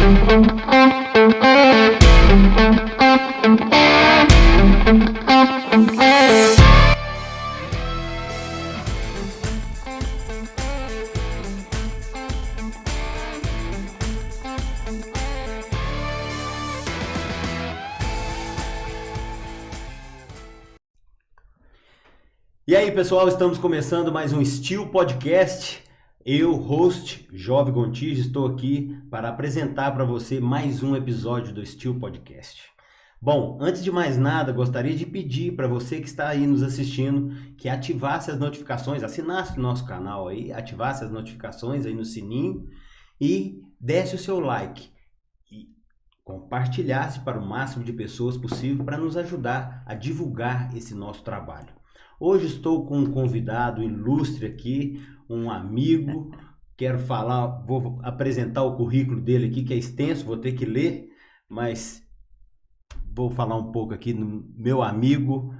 E aí, pessoal, estamos começando mais um Steel Podcast. Eu, host, Jovem Gontijo, estou aqui para apresentar para você mais um episódio do Steel Podcast. Bom, antes de mais nada, gostaria de pedir para você que está aí nos assistindo que ativasse as notificações, assinasse o nosso canal aí, ativasse as notificações aí no sininho e desse o seu like. E compartilhasse para o máximo de pessoas possível para nos ajudar a divulgar esse nosso trabalho. Hoje estou com um convidado ilustre aqui, um amigo. Quero falar, vou apresentar o currículo dele aqui, que é extenso, vou ter que ler, mas vou falar um pouco aqui do meu amigo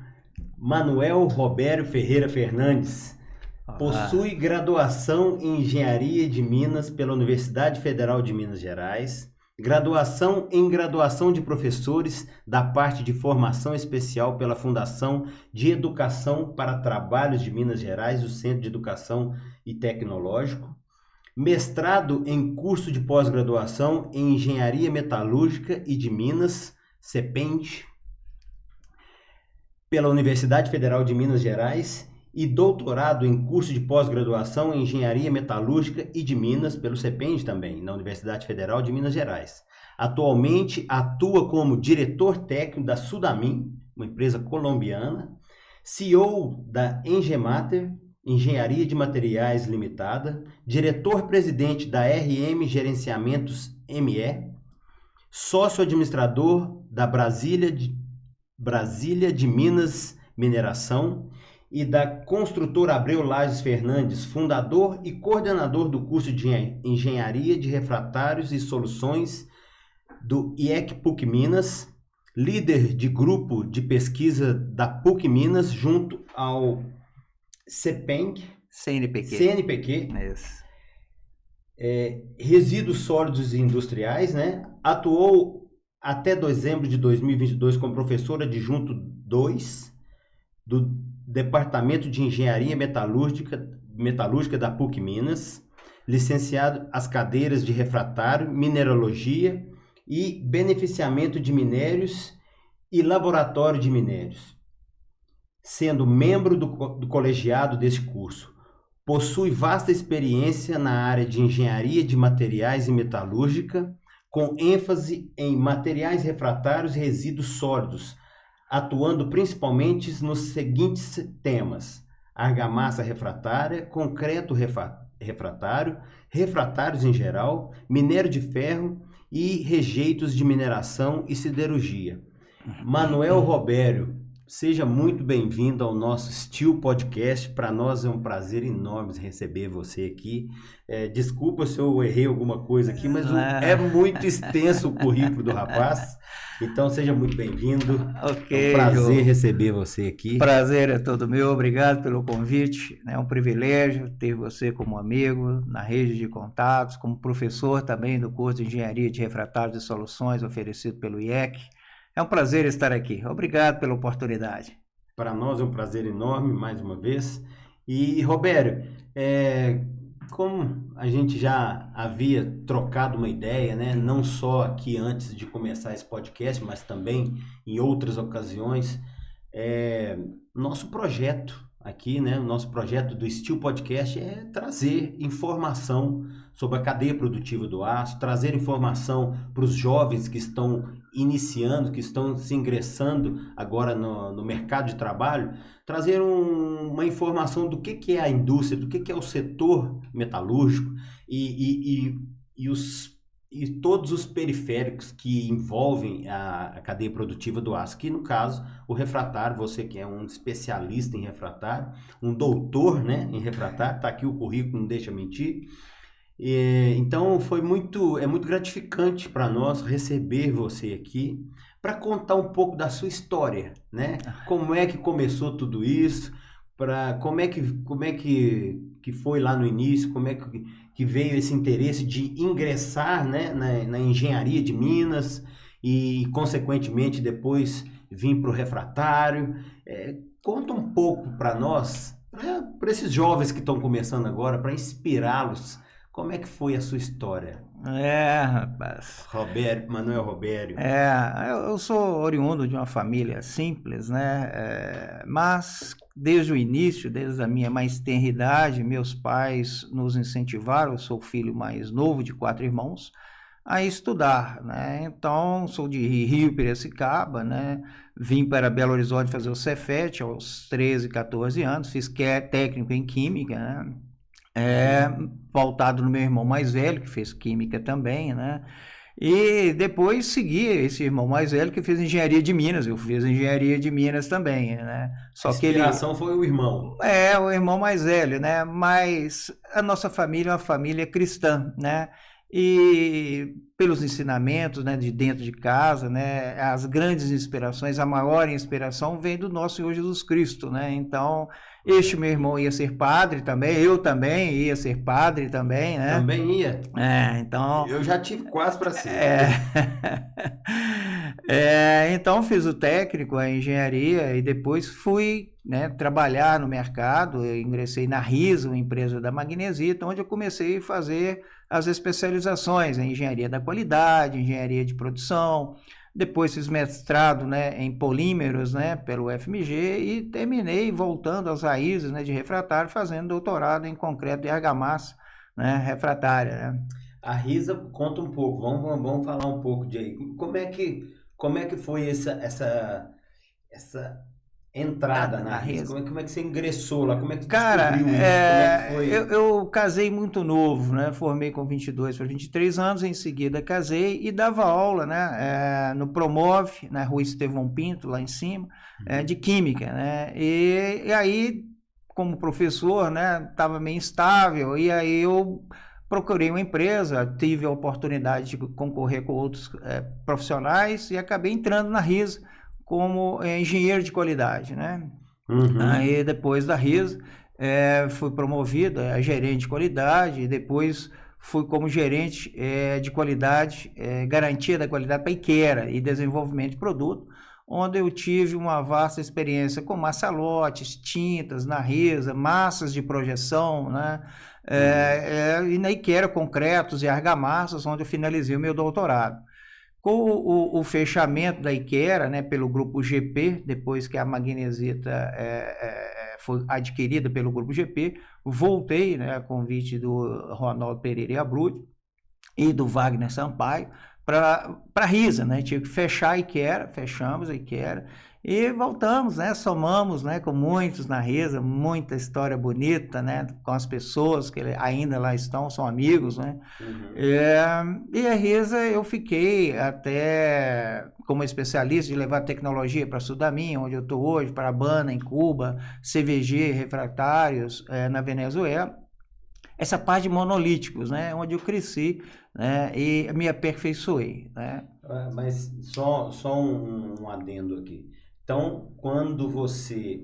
Manuel Robério Ferreira Fernandes. Possui graduação em Engenharia de Minas pela Universidade Federal de Minas Gerais, graduação em Graduação de Professores da parte de Formação Especial pela Fundação de Educação para Trabalhos de Minas Gerais, do Centro de Educação e Tecnológico, mestrado em curso de pós-graduação em Engenharia Metalúrgica e de Minas, CEPEND, pela Universidade Federal de Minas Gerais, e doutorado em curso de pós-graduação em Engenharia Metalúrgica e de Minas, pelo CEPEND também, na Universidade Federal de Minas Gerais. Atualmente atua como diretor técnico da Sudamin, uma empresa colombiana, CEO da Engemater, Engenharia de Materiais Limitada, diretor-presidente da RM Gerenciamentos ME, sócio-administrador da Brasília de Minas Mineração, e da construtora Abreu Lages Fernandes, fundador e coordenador do curso de Engenharia de Refratários e Soluções do IEC PUC Minas, líder de grupo de pesquisa da PUC Minas junto ao CNPq, Resíduos Sólidos e Industriais, né? Atuou até dezembro de 2022 como professora adjunto 2 do Departamento de Engenharia Metalúrgica da PUC Minas, licenciado às cadeiras de refratário, mineralogia e beneficiamento de minérios e laboratório de minérios, sendo membro do colegiado desse curso. Possui vasta experiência na área de engenharia de materiais e metalúrgica, com ênfase em materiais refratários e resíduos sólidos, atuando principalmente nos seguintes temas: argamassa refratária, concreto refratário, refratários em geral, minério de ferro e rejeitos de mineração e siderurgia. Manuel Robério, seja muito bem-vindo ao nosso Steel Podcast. Para nós é um prazer enorme receber você aqui. Desculpa se eu errei alguma coisa aqui, mas é muito extenso o currículo do rapaz. Então, seja muito bem-vindo. Ok, é um prazer receber você aqui. Prazer é todo meu. Obrigado pelo convite. É um privilégio ter você como amigo na rede de contatos, como professor também do curso de Engenharia de Refratários e Soluções oferecido pelo IEC. É um prazer estar aqui. Obrigado pela oportunidade. Para nós é um prazer enorme, mais uma vez. E, Robério, como a gente já havia trocado uma ideia, né? Não só aqui antes de começar esse podcast, mas também em outras ocasiões, nosso projeto aqui, né? O nosso projeto do Steel Podcast é trazer informação sobre a cadeia produtiva do aço, trazer informação para os jovens que estão iniciando, que estão se ingressando agora no mercado de trabalho, trazer uma informação do que é a indústria, do que é o setor metalúrgico e todos os periféricos que envolvem a cadeia produtiva do aço, que no caso o refratário, você que é um especialista em refratário, um doutor, né, em refratário, está aqui o currículo, não deixa mentir. Então é muito gratificante para nós receber você aqui para contar um pouco da sua história, né? Como é que começou tudo isso, como é que foi lá no início, como é que veio esse interesse de ingressar, né, na engenharia de Minas e, consequentemente, depois vir para o refratário. Conta um pouco para nós, para esses jovens que estão começando agora, para inspirá-los, como é que foi a sua história? Rapaz. Manuel Robério. Eu sou oriundo de uma família simples, né? Mas desde o início, desde a minha mais tenra idade, meus pais nos incentivaram. Eu sou o filho mais novo de 4 irmãos, a estudar, né? Então, sou de Rio Piracicaba, né? Vim para Belo Horizonte fazer o Cefet aos 13, 14 anos, fiz técnico em Química, né? Voltado no meu irmão mais velho, que fez Química também, né? E depois segui esse irmão mais velho que fez Engenharia de Minas, eu fiz Engenharia de Minas também, né? Só que a inspiração foi o irmão. O irmão mais velho, né? Mas a nossa família é uma família cristã, né? E pelos ensinamentos, né, de dentro de casa, né, as grandes inspirações, a maior inspiração vem do nosso Senhor Jesus Cristo, né? Então, este meu irmão ia ser padre também, eu também ia ser padre também, né? Também ia? Então... Eu já tive quase para ser. Então, fiz o técnico, a engenharia, e depois fui, né, trabalhar no mercado. Eu ingressei na RISA, uma empresa da Magnesita, onde eu comecei a fazer as especializações em engenharia da qualidade, engenharia de produção. Depois fiz mestrado, né, em polímeros, né, pelo FMG, e terminei voltando às raízes, né, de refratário, fazendo doutorado em concreto e argamassa, né, refratária, né. A RISA, conta um pouco, vamos falar um pouco de como é que foi essa entrada na RISA? Como é que você ingressou lá? Como é que você descobriu isso? Como é que foi? Eu casei muito novo, né? Formei com 22 para 23 anos, em seguida casei e dava aula, né? No Promove, na Rua Estevão Pinto, lá em cima, de Química, né? E aí, como professor, né? Estava meio instável, e aí eu procurei uma empresa, tive a oportunidade de concorrer com outros profissionais e acabei entrando na RISA como engenheiro de qualidade, né? Aí depois da RISA fui promovido a gerente de qualidade e depois fui como gerente de qualidade, garantia da qualidade para Iquera e desenvolvimento de produto, onde eu tive uma vasta experiência com massalotes, tintas na RISA, massas de projeção, né? E na Iquera, concretos e argamassas, onde eu finalizei o meu doutorado. Com o fechamento da Iquera, né, pelo grupo GP, depois que a Magnesita foi adquirida pelo grupo GP, voltei, né, a convite do Ronaldo Pereira Abruzzi e do Wagner Sampaio para a RISA, né? Tive que fechar a Iquera, fechamos a Iquera e voltamos, né? Somamos, né, com muitos na RISA, muita história bonita, né? Com as pessoas que ainda lá estão, são amigos, né? E a RISA eu fiquei até como especialista de levar tecnologia para Sudamin, onde eu estou hoje, para Habana, em Cuba, CVG, refratários na Venezuela. Essa parte de monolíticos, né? Onde eu cresci, né? E me aperfeiçoei, né? Mas só um adendo aqui. Então, quando você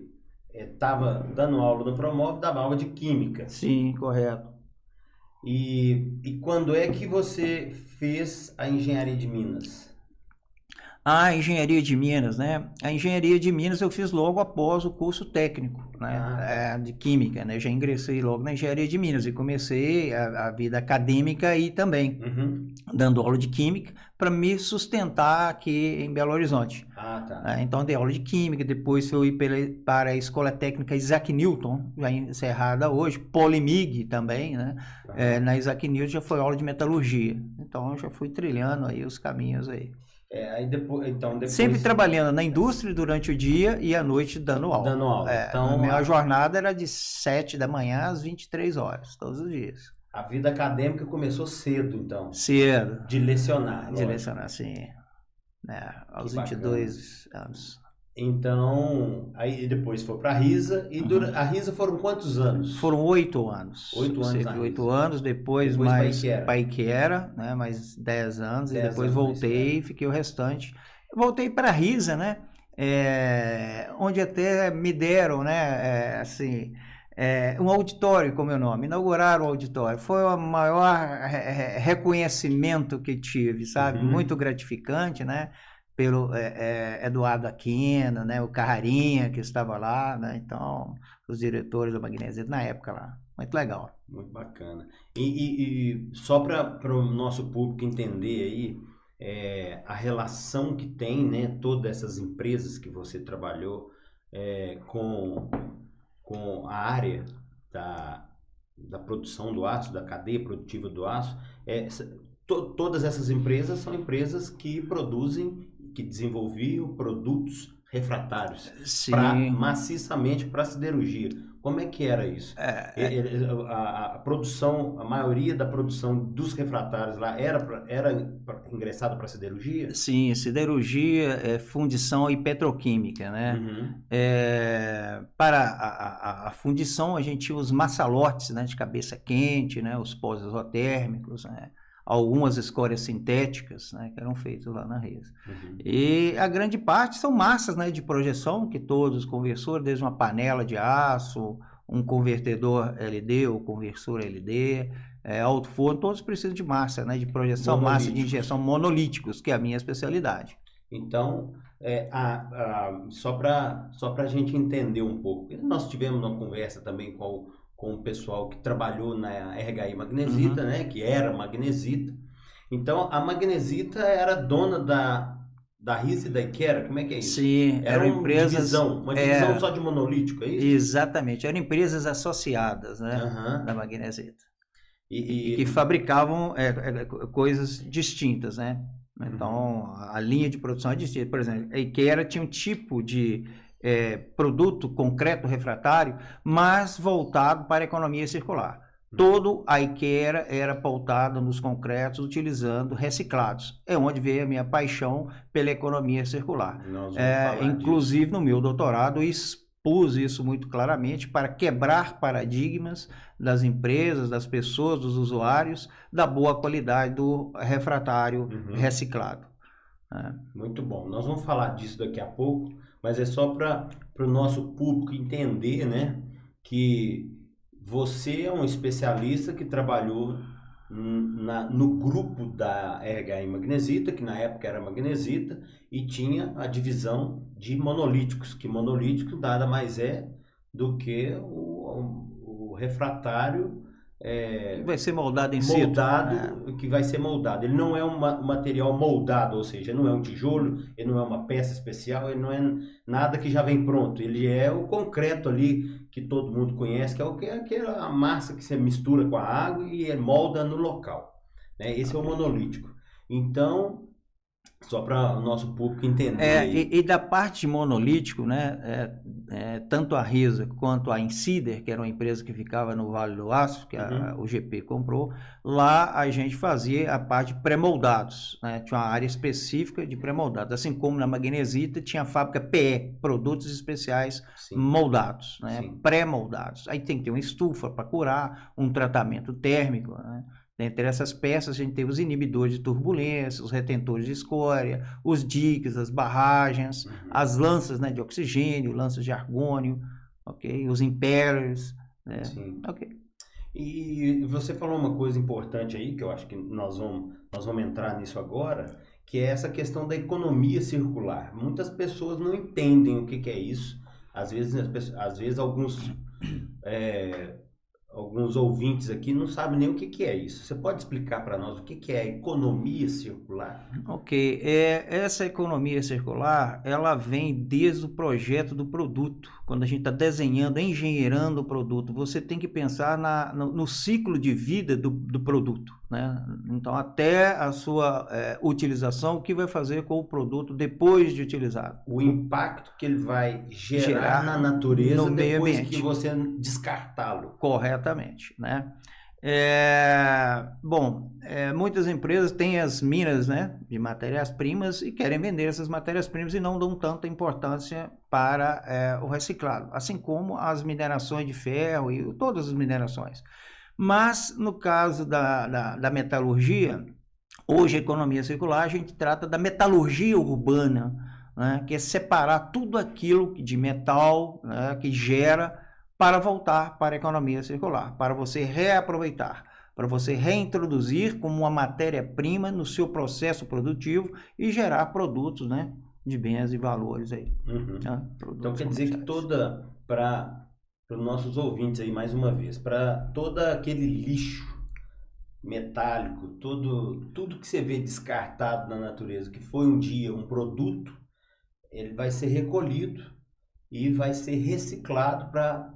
estava dando aula no Promove, dava aula de Química. Sim, correto. E quando é que você fez a Engenharia de Minas? A Engenharia de Minas, né? A Engenharia de Minas eu fiz logo após o curso técnico, né? De Química, né? Já ingressei logo na Engenharia de Minas e comecei a vida acadêmica aí também, dando aula de Química para me sustentar aqui em Belo Horizonte. Tá. Então dei aula de Química, depois fui para a Escola Técnica Isaac Newton, já encerrada hoje, Polimig também, né? Na Isaac Newton já foi aula de Metalurgia, então eu já fui trilhando aí os caminhos aí. Aí depois... Sempre trabalhando na indústria durante o dia e à noite dando aula. Então, a minha jornada era de 7 da manhã às 23 horas, todos os dias. A vida acadêmica começou cedo, então? Cedo. De lecionar. De lecionar, sim. Aos 22 anos. Então, aí depois foi para a RISA. E a RISA foram quantos anos? Foram 8 anos. 8 anos. 8 anos, depois mais para Iquera, né? Mais 10 anos. E depois voltei e fiquei o restante. Voltei para a RISA, né? Onde até me deram, né? Um auditório, como é o nome, inauguraram o auditório. Foi o maior reconhecimento que tive, sabe? Muito gratificante, né? Pelo Eduardo Aquino, né? O Carrarinha, que estava lá, né? Então, os diretores da Magnesita na época lá. Muito legal. Muito bacana. E só para o nosso público entender aí, a relação que tem, né? Todas essas empresas que você trabalhou com a área da produção do aço, da cadeia produtiva do aço, todas essas empresas são empresas que produzem, que desenvolviam produtos refratários maciçamente para siderurgia. Como é que era isso? A produção, a maioria da produção dos refratários lá era ingressada para siderurgia? Sim, siderurgia, fundição e petroquímica, né? Para a fundição, a gente tinha os maçalotes, né, de cabeça quente, né, os pós isotérmicos, né? Algumas escórias sintéticas, né, que eram feitas lá na Resa. E a grande parte são massas, né, de projeção, que todos os conversores, desde uma panela de aço, um convertedor LD ou conversor LD, alto forno, todos precisam de massa, né, de projeção, massa de injeção, monolíticos, que é a minha especialidade. Então, só para a gente entender um pouco, nós tivemos uma conversa também com o pessoal que trabalhou na RHI Magnesita, né, que era Magnesita. Então, a Magnesita era dona da Risa e da Iquera, como é que é isso? Sim, era uma divisão só de monolítico, é isso? Exatamente, eram empresas associadas, né, da Magnesita. E que fabricavam coisas distintas, né? Então, a linha de produção é distinta. Por exemplo, a Iquera tinha um tipo de produto concreto refratário, mas voltado para a economia circular. Todo a Iquera era pautado nos concretos utilizando reciclados. É onde veio a minha paixão pela economia circular. Inclusive, no meu doutorado, expus isso muito claramente para quebrar paradigmas das empresas, das pessoas, dos usuários, da boa qualidade do refratário reciclado. Muito bom. Nós vamos falar disso daqui a pouco, mas é só para o nosso público entender, né, que você é um especialista que trabalhou no grupo da RHI Magnesita, que na época era Magnesita, e tinha a divisão de monolíticos, que monolítico nada mais é do que o refratário vai ser moldado em situ. Que vai ser moldado. Ele não é um material moldado, ou seja, ele não é um tijolo, ele não é uma peça especial, ele não é nada que já vem pronto. Ele é o concreto ali que todo mundo conhece, que é aquela massa que você mistura com a água e molda no local, né? Esse é o monolítico. Então, só para o nosso público entender. E da parte monolítico, né, tanto a Resa quanto a Insider, que era uma empresa que ficava no Vale do Aço, que o GP comprou, lá a gente fazia a parte de pré-moldados, né? Tinha uma área específica de pré-moldados, assim como na Magnesita tinha a fábrica PE, Produtos Especiais Moldados, né? Pré-moldados. Aí tem que ter uma estufa para curar, um tratamento térmico, né? Entre essas peças, a gente tem os inibidores de turbulência, os retentores de escória, os diques, as barragens, as lanças, né, de oxigênio, lanças de argônio, ok? Os impellers, né? Ok. E você falou uma coisa importante aí, que eu acho que nós vamos entrar nisso agora, que é essa questão da economia circular. Muitas pessoas não entendem o que é isso. Às vezes alguns ouvintes aqui não sabem nem o que é isso. Você pode explicar para nós o que é a economia circular? Ok, essa economia circular, ela vem desde o projeto do produto. Quando a gente está desenhando, engenheirando o produto, você tem que pensar no ciclo de vida do produto, né? Então, até a sua utilização, o que vai fazer com o produto depois de utilizado. O impacto que ele vai gerar na natureza no meio depois ambiente. Que você descartá-lo. Corretamente, né? Muitas empresas têm as minas, né, de matérias-primas e querem vender essas matérias-primas e não dão tanta importância para o reciclado, assim como as minerações de ferro e todas as minerações. Mas no caso da metalurgia, hoje a economia circular, a gente trata da metalurgia urbana, né, que é separar tudo aquilo de metal, né, que gera para voltar para a economia circular, para você reaproveitar, para você reintroduzir como uma matéria-prima no seu processo produtivo e gerar produtos, né, de bens e valores aí. Né, então quer dizer que para os nossos ouvintes aí mais uma vez, para todo aquele lixo metálico, tudo que você vê descartado na natureza, que foi um dia um produto, ele vai ser recolhido e vai ser reciclado para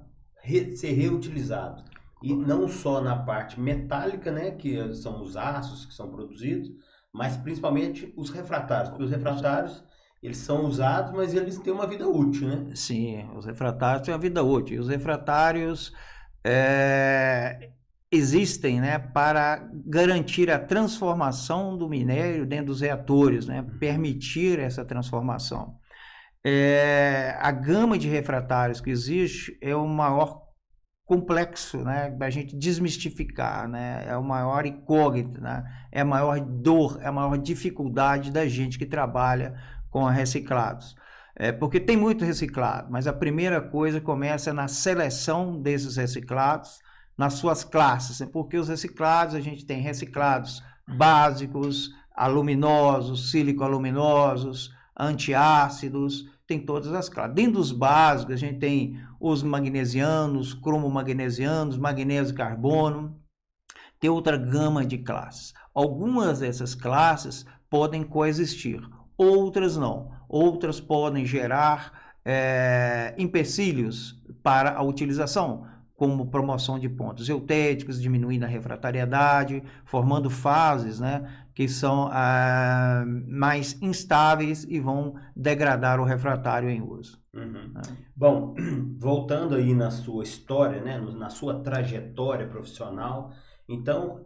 ser reutilizado. E não só na parte metálica, né, que são os aços que são produzidos, mas principalmente os refratários. Porque os refratários, eles são usados, mas eles têm uma vida útil, né? Sim, os refratários têm uma vida útil. E os refratários existem, né, para garantir a transformação do minério dentro dos reatores, né, permitir essa transformação. A gama de refratários que existe é o maior complexo, né, para a gente desmistificar, né, é o maior incógnito, né, é a maior dor, é a maior dificuldade da gente que trabalha com reciclados. Porque tem muito reciclado, mas a primeira coisa começa na seleção desses reciclados, nas suas classes, porque os reciclados, a gente tem reciclados básicos, aluminosos, sílico-aluminosos, antiácidos, tem todas as classes. Dentro dos básicos, a gente tem os magnesianos, cromomagnesianos, magnésio e carbono, tem outra gama de classes. Algumas dessas classes podem coexistir, outras não. Outras podem gerar empecilhos para a utilização, como promoção de pontos eutéticos, diminuindo a refratariedade, formando fases, né, que são mais instáveis e vão degradar o refratário em uso. Bom, voltando aí na sua história, né, na sua trajetória profissional, então,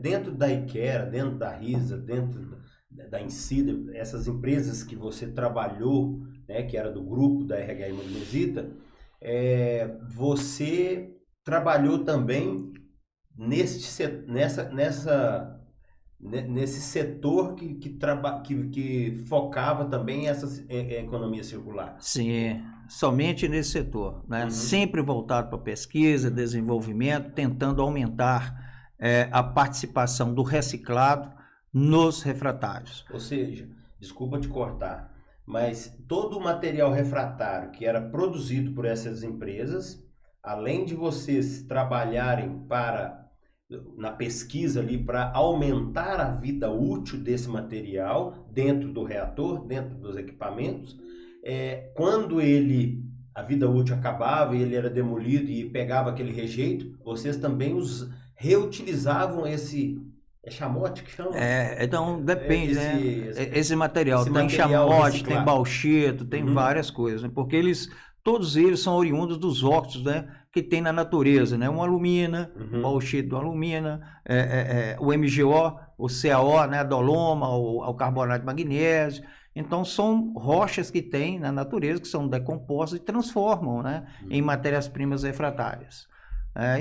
dentro da Iquera, dentro da RISA, dentro da Incida, essas empresas que você trabalhou, né, que era do grupo da RH Magnesita, você trabalhou também nesse setor que focava também essa economia circular. Sim, somente nesse setor, né? Sempre voltado para pesquisa, desenvolvimento, tentando aumentar a participação do reciclado nos refratários. Ou seja, desculpa te cortar, mas todo o material refratário que era produzido por essas empresas, além de vocês trabalharem na pesquisa ali para aumentar a vida útil desse material dentro do reator, dentro dos equipamentos, quando a vida útil acabava e ele era demolido e pegava aquele rejeito, vocês também reutilizavam esse... É chamote que chama? Então depende, né? Esse material tem chamote, reciclado. Tem bauxito, tem várias coisas, né? Porque todos eles são oriundos dos óxidos, né, que tem na natureza, né? Uma alumina, bauxito do alumina, o MgO, o CaO, né, a doloma, o carbonato de magnésio. Então são rochas que tem na natureza que são decompostas e transformam, né, em matérias-primas refratárias.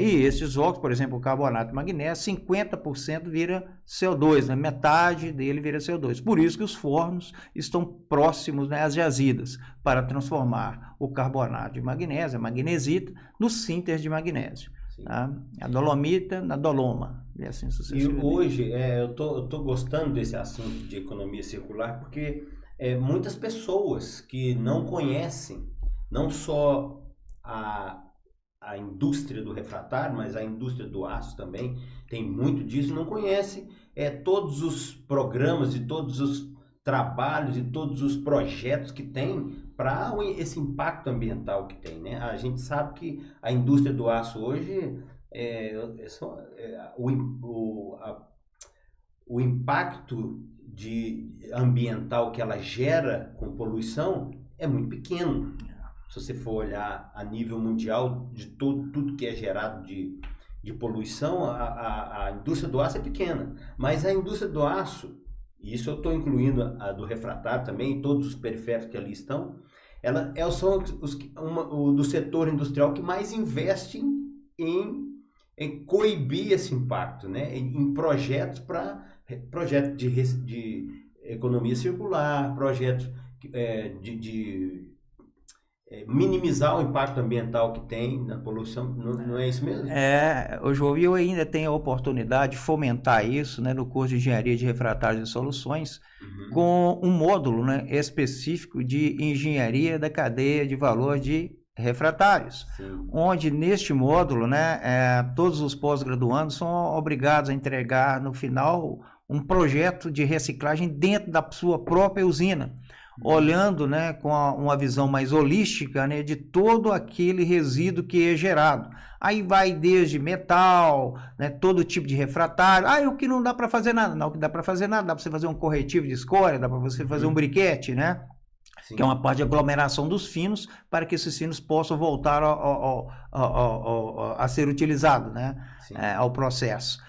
E esses óxidos, por exemplo, o carbonato de magnésio, 50% vira CO2, né? Metade dele vira CO2. Por isso que os fornos estão próximos, né, às jazidas, para transformar o carbonato de magnésio, a magnesita, no sinter de magnésio. Tá? A dolomita na doloma. E assim sucessivamente. E hoje, eu tô gostando desse assunto de economia circular, porque muitas pessoas que não conhecem, não só a indústria do refratário, mas a indústria do aço também tem muito disso, não conhece todos os programas e todos os trabalhos e todos os projetos que tem para esse impacto ambiental que tem, né? A gente sabe que a indústria do aço hoje, o impacto ambiental que ela gera com poluição é muito pequeno. Se você for olhar a nível mundial de tudo que é gerado de poluição, a indústria do aço é pequena. Mas a indústria do aço, e isso eu estou incluindo a do refratário também, todos os periféricos que ali estão, são do setor industrial que mais investe em coibir esse impacto, né? Em projetos de economia circular, projetos minimizar o impacto ambiental que tem na poluição, não é isso mesmo? Hoje eu ainda tenho a oportunidade de fomentar isso, né, no curso de Engenharia de Refratários e Soluções, com um módulo, né, específico de Engenharia da Cadeia de Valor de Refratários, onde neste módulo, né, todos os pós-graduandos são obrigados a entregar no final um projeto de reciclagem dentro da sua própria usina, olhando, né, com uma visão mais holística, né, de todo aquele resíduo que é gerado. Aí vai desde metal, né, todo tipo de refratário. O que não dá para fazer nada? Não, o que dá para fazer nada, dá para você fazer um corretivo de escória, dá para você fazer um briquete, né? Sim. Que é uma parte de aglomeração dos finos, para que esses finos possam voltar a ser utilizados, né, ao processo.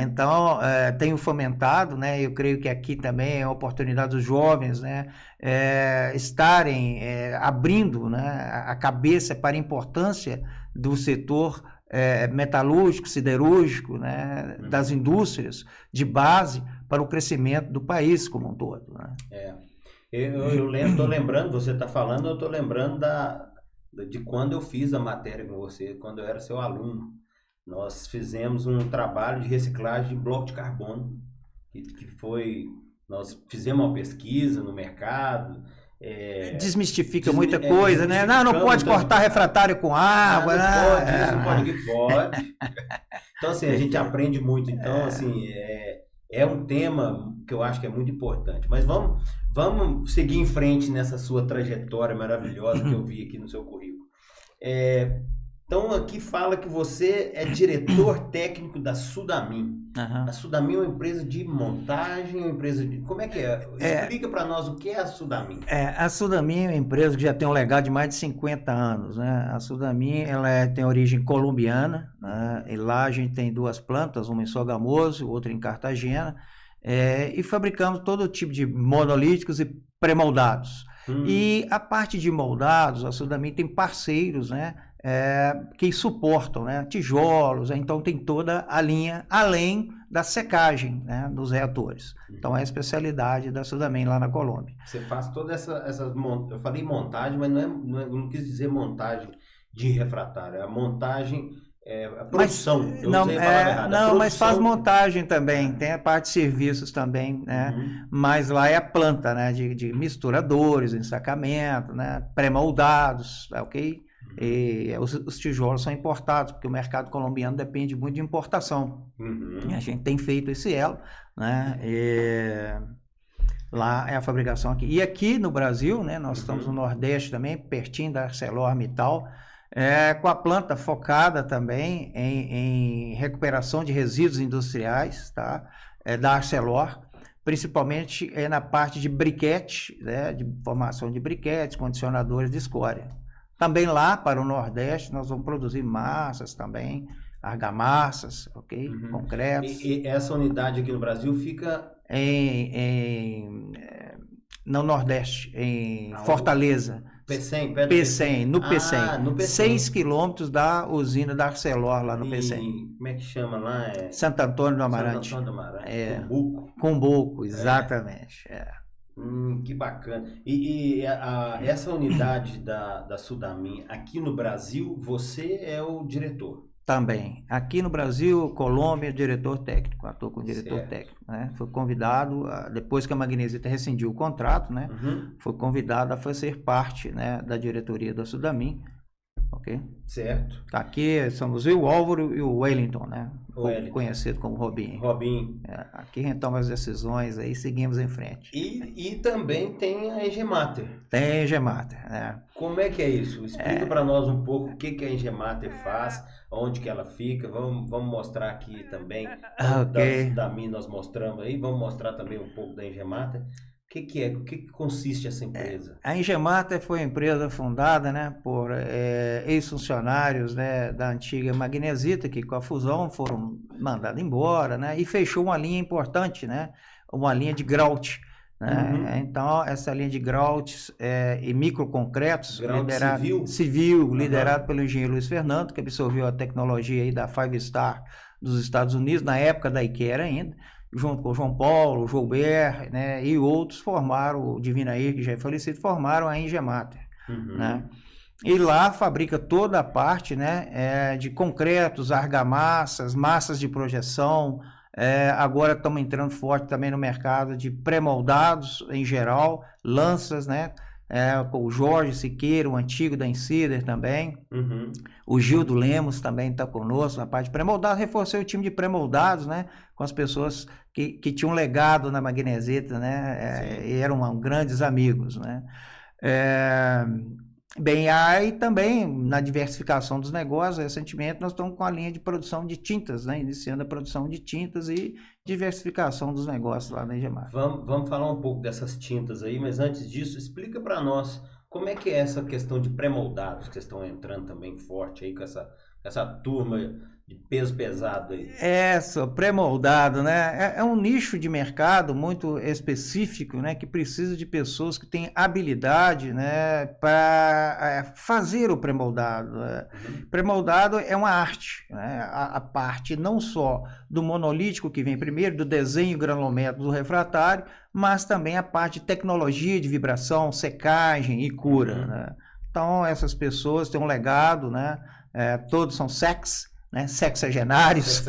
Então, tenho fomentado, né, eu creio que aqui também é a oportunidade dos jovens, né, estarem abrindo, né, a cabeça para a importância do setor metalúrgico, siderúrgico, né, das indústrias de base para o crescimento do país como um todo, né? Eu estou lembrando, você está falando, eu estou lembrando de quando eu fiz a matéria com você, quando eu era seu aluno. Nós fizemos um trabalho de reciclagem de bloco de carbono, nós fizemos uma pesquisa no mercado. Desmistifica muita coisa, né? Não pode cortar refratário com água, né? Não pode. Então, assim, a gente aprende muito. Então, assim, é um tema que eu acho que é muito importante. Mas vamos seguir em frente nessa sua trajetória maravilhosa que eu vi aqui no seu currículo. Então, aqui fala que você é diretor técnico da Sudamin. A Sudamin é uma empresa de montagem, uma empresa de... Como é que é? Explica para nós o que é a Sudamin. A Sudamin é uma empresa que já tem um legado de mais de 50 anos, né? A Sudamin, ela tem origem colombiana, né? E lá a gente tem 2 plantas, uma em Sogamoso, outra em Cartagena, e fabricamos todo tipo de monolíticos e pré-moldados. E a parte de moldados, a Sudamin tem parceiros, né, que suportam, né, tijolos, então tem toda a linha, além da secagem, né, dos reatores. Então é a especialidade da Sudamin lá na Colômbia. Você faz toda eu falei montagem, mas não quis dizer montagem de refratário, é a montagem... a produção, mas faz montagem também, tem a parte de serviços também, né? Mas lá é a planta, né? De misturadores, ensacamento, né? Pré-moldados, ok? E os tijolos são importados, porque o mercado colombiano depende muito de importação. E a gente tem feito esse elo, né? Lá é a fabricação aqui. E aqui no Brasil, né? Nós estamos no Nordeste também, pertinho da ArcelorMittal, com a planta focada também em recuperação de resíduos industriais, tá? Da Arcelor, principalmente na parte de briquete, né? De formação de briquetes, condicionadores de escória. Também lá para o Nordeste nós vamos produzir massas também, argamassas, ok? Concretos. E essa unidade aqui no Brasil fica... no Nordeste, em Fortaleza. P100, no P100. 6 quilômetros da usina da Arcelor, lá no P100. Como é que chama lá? Santo Antônio do Amarante. Cumbuco, exatamente. Que bacana. E essa unidade da Sudamin, aqui no Brasil, você é o diretor? Também. Aqui no Brasil, Colômbia, diretor técnico. Estou com diretor técnico, né? Foi convidado, depois que a Magnesita rescindiu o contrato, né? Foi convidado a fazer parte, né, da diretoria da Sudamin. Ok? Certo. Aqui somos eu, o Álvaro e o Wellington, né? Conhecido como Robinho. Aqui retoma as decisões, aí seguimos em frente. E também tem a Engemater. Tem a Engemater, né? Como é que é isso? Explica para nós um pouco o que a Engemater faz, onde que ela fica. Vamos mostrar aqui também. Da minha nós mostramos aí. Vamos mostrar também um pouco da Engemater. O que consiste essa empresa? A Engemater foi uma empresa fundada, né, por ex-funcionários, né, da antiga Magnesita, que com a fusão foram mandados embora, né, e fechou uma linha importante, né, uma linha de grout. Né? Então, essa linha de grout e microconcretos, liderado pelo engenheiro Luiz Fernando, que absorveu a tecnologia aí da Five Star dos Estados Unidos, na época da IKEA ainda, junto com o João Paulo, o Joubert, né, e outros formaram, o Divinair, que já é falecido, formaram a Engemater, né? E lá fabrica toda a parte, né, de concretos, argamassas, massas de projeção. Agora estamos entrando forte também no mercado de pré-moldados em geral, lanças, né? Com o Jorge Siqueira, o antigo da Insider também. Uhum. O Gildo Lemos também está conosco na parte de pré-moldados. Reforcei o time de pré-moldados, né? Com as pessoas que tinham legado na Magnesita, né? E eram grandes amigos, né? Bem, aí também na diversificação dos negócios, recentemente nós estamos com a linha de produção de tintas, né? Iniciando a produção de tintas e diversificação dos negócios lá na Engemate. Vamos falar um pouco dessas tintas aí, mas antes disso, explica para nós como é que é essa questão de pré-moldados, que vocês estão entrando também forte aí com essa turma de peso pesado aí. Pré-moldado, né? É um nicho de mercado muito específico, né? Que precisa de pessoas que têm habilidade, né? Para fazer o pré-moldado. Pré-moldado é uma arte, né? A parte não só do monolítico que vem primeiro, do desenho granulométrico do refratário, mas também a parte de tecnologia de vibração, secagem e cura, né? Então, essas pessoas têm um legado, né? Todos são né? Sexagenários.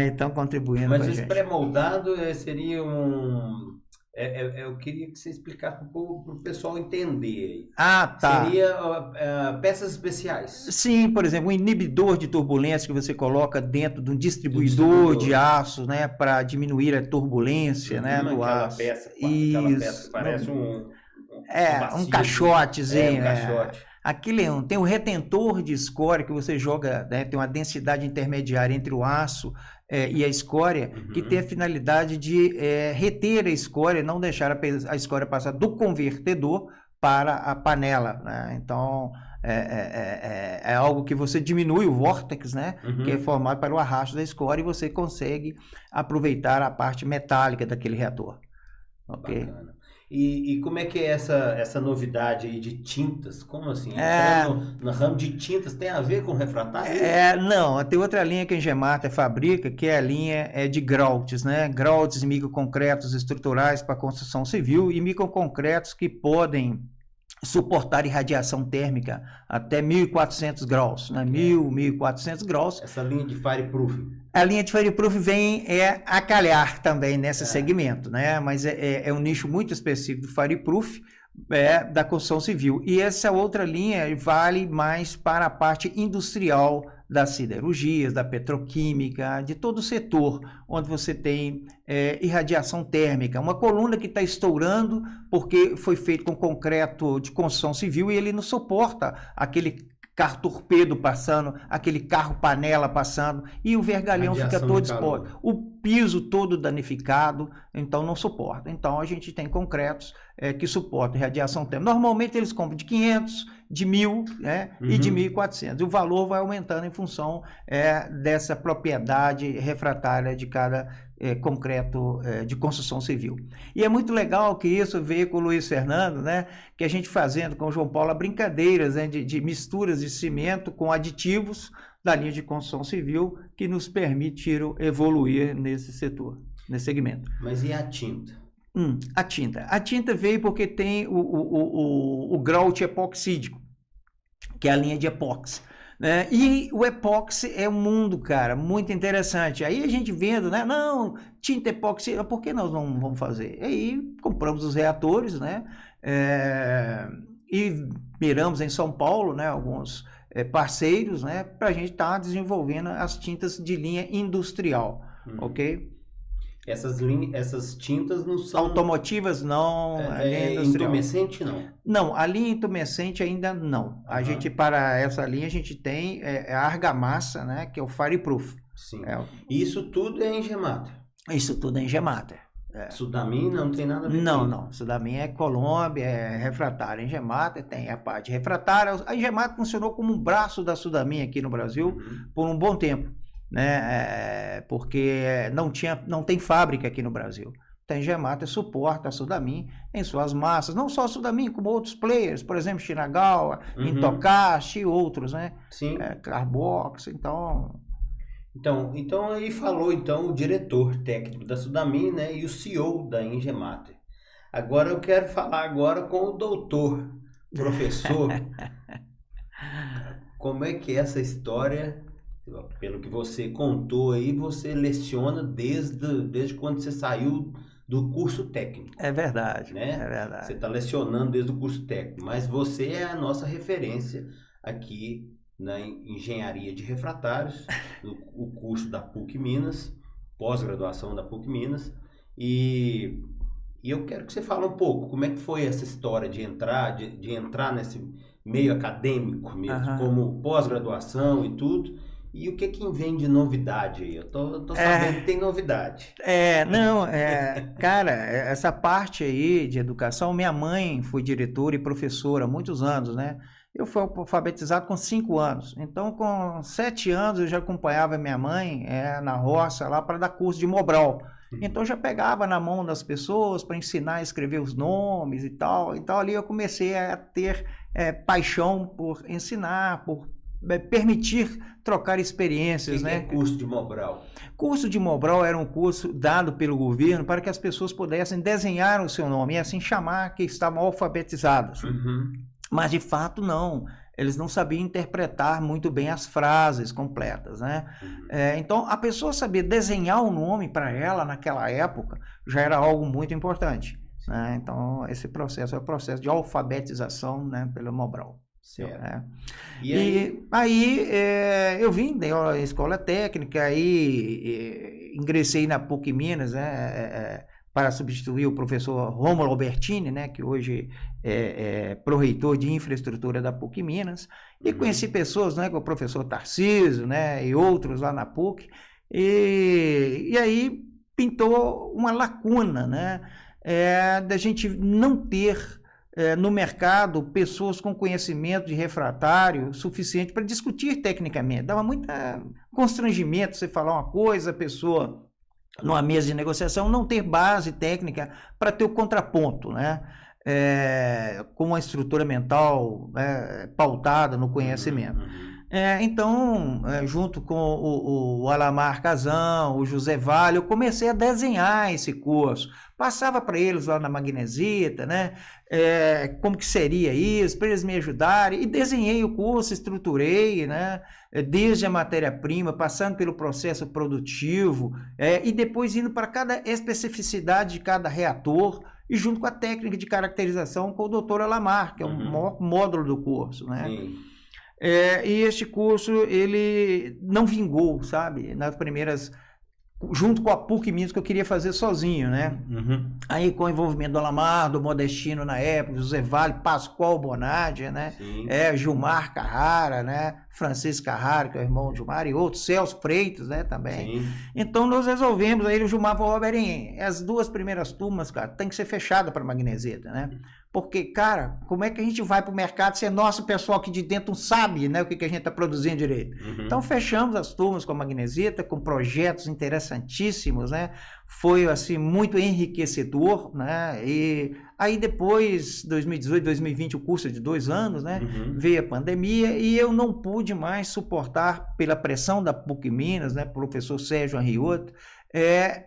Então contribuindo. Mas esse pré-moldado seria eu queria que você explicasse para o pessoal entender. Tá. Seria peças especiais. Sim, por exemplo, um inibidor de turbulência que você coloca dentro de um distribuidor de aço, né, para diminuir a turbulência, né, do aço. Aquela peça que parece um caixotezinho. Um caixote. Aquilo tem um retentor de escória que você joga, né, tem uma densidade intermediária entre o aço e a escória, que tem a finalidade de reter a escória, não deixar a escória passar do convertedor para a panela, né? Então, é algo que você diminui o vórtex, né? Que é formado para o arrasto da escória, e você consegue aproveitar a parte metálica daquele reator. Ok? Bacana. E como é que é essa novidade aí de tintas? Como assim? No ramo de tintas tem a ver com refratário? Não, tem outra linha que a Engemate fabrica, que é a linha de groutes, né? Groutes e microconcretos estruturais para construção civil e microconcretos que podem suportar irradiação térmica até 1.400 graus, né? 1.400 graus. Essa linha de fireproof. A linha de fireproof vem a calhar também nesse segmento, né? Mas é um nicho muito específico do fireproof da construção civil. E essa outra linha vale mais para a parte industrial das siderurgias, da petroquímica, de todo o setor onde você tem irradiação térmica. Uma coluna que está estourando porque foi feito com concreto de construção civil e ele não suporta aquele carro torpedo passando, aquele carro panela passando, e o vergalhão fica todo exposto. O piso todo danificado, então não suporta. Então a gente tem concretos que suportam radiação térmica. Normalmente eles compram de 500, de 1.000, né, e de 1.400. E o valor vai aumentando em função dessa propriedade refratária de cada concreto de construção civil. E é muito legal que isso veio com o Luiz Fernando, né, que a gente fazendo com o João Paulo brincadeiras, né, de misturas de cimento com aditivos da linha de construção civil que nos permitiram evoluir nesse setor, nesse segmento. Mas e a tinta? A tinta. A tinta veio porque tem o grout epoxídico, que é a linha de epóxi. E o epóxi é um mundo, cara, muito interessante. Aí a gente vendo, né? Não, tinta epóxi, por que nós não vamos fazer? Aí compramos os reatores, né? E miramos em São Paulo, né? Alguns parceiros, né? Para a gente estar desenvolvendo as tintas de linha industrial, ok? Essas tintas não são... Automotivas não, a linha intumescente não? Não, a linha intumescente ainda não. A gente, para essa linha, a gente tem a argamassa, né, que é o fireproof. Sim. Isso tudo é Engemate? Isso tudo é Engemate. Sudamin não tem nada a ver com isso? Não. Sudamin é Colômbia, é refratária. Engemate tem a parte refratária. A Engemate funcionou como um braço da Sudamin aqui no Brasil por um bom tempo, né? Porque não tem fábrica aqui no Brasil. Então, a Engemate suporta a Sudamin em suas massas, não só a Sudamin, como outros players, por exemplo, Shinagawa, Intokashi e outros, né? Sim. Carbox, Então aí falou o diretor técnico da Sudamin, né, e o CEO da Engemate. Agora eu quero falar com o doutor, Professor, como é que é essa história? Pelo que você contou aí, você leciona desde quando você saiu do curso técnico, É verdade, né? é verdade. Você está lecionando desde o curso técnico, mas você é a nossa referência aqui na engenharia de refratários, o curso da PUC Minas, pós-graduação da PUC Minas, e eu quero que você fale um pouco como é que foi essa história de entrar nesse meio acadêmico mesmo, Aham. como pós-graduação e tudo, e o que vem de novidade aí? Eu tô sabendo que tem novidade. Não, cara, essa parte aí de educação, minha mãe foi diretora e professora há muitos anos, né? Eu fui alfabetizado com 5 anos, então com 7 anos eu já acompanhava minha mãe na roça lá para dar curso de Mobral. Então eu já pegava na mão das pessoas para ensinar a escrever os nomes e tal. Então ali eu comecei a ter paixão por ensinar, por permitir trocar experiências, O que né? é curso de Mobral? Curso de Mobral era um curso dado pelo governo para que as pessoas pudessem desenhar o seu nome e assim chamar que estavam alfabetizadas. Uhum. Mas de fato não, eles não sabiam interpretar muito bem as frases completas, né? Uhum. Então a pessoa saber desenhar o nome para ela naquela época já era algo muito importante, né? Então esse processo é o processo de alfabetização, né, pelo Mobral. Certo. E aí eu vim da escola técnica, aí ingressei na PUC Minas, né, para substituir o professor Rômulo Albertini, né, que hoje é pró-reitor de infraestrutura da PUC Minas, e conheci pessoas, né, como o professor Tarcísio, né, e outros lá na PUC, e aí pintou uma lacuna, né, da gente não ter no mercado pessoas com conhecimento de refratário suficiente para discutir tecnicamente. Dava muito constrangimento você falar uma coisa, a pessoa numa mesa de negociação não ter base técnica para ter o contraponto, né? Com uma estrutura mental pautada no conhecimento. Então, junto com o Alamar Casão, o José Vale, eu comecei a desenhar esse curso. Passava para eles lá na Magnesita, né? Como que seria isso, para eles me ajudarem. E desenhei o curso, estruturei, né? Desde a matéria-prima, passando pelo processo produtivo, e depois indo para cada especificidade de cada reator, e junto com a técnica de caracterização com o Dr. Alamar, que é o maior módulo do curso, né? Sim. E este curso, ele não vingou, sabe? Nas primeiras... junto com a PUC Minas, que eu queria fazer sozinho, né? Uhum. Aí com o envolvimento do Alamar, do Modestino na época, José Vale, Pascoal Bonadi, né? Gilmar Carrara, né? Francisco Carrara, que é o irmão de Gilmar, e outros, Celso Freitas, né, também. Sim. Então nós resolvemos, aí o Gilmar falou, Roberinho, as 2 primeiras turmas, cara, tem que ser fechada para Magnesita, né? Porque, cara, como é que a gente vai para o mercado se é nosso pessoal aqui de dentro não sabe, né, o que a gente está produzindo direito? Uhum. Então, fechamos as turmas com a Magnesita, com projetos interessantíssimos, né? Foi, assim, muito enriquecedor, né? E aí depois, 2018, 2020, o curso é de 2 anos, né? Uhum. Veio a pandemia e eu não pude mais suportar, pela pressão da PUC Minas, né, professor Sérgio Henriotto,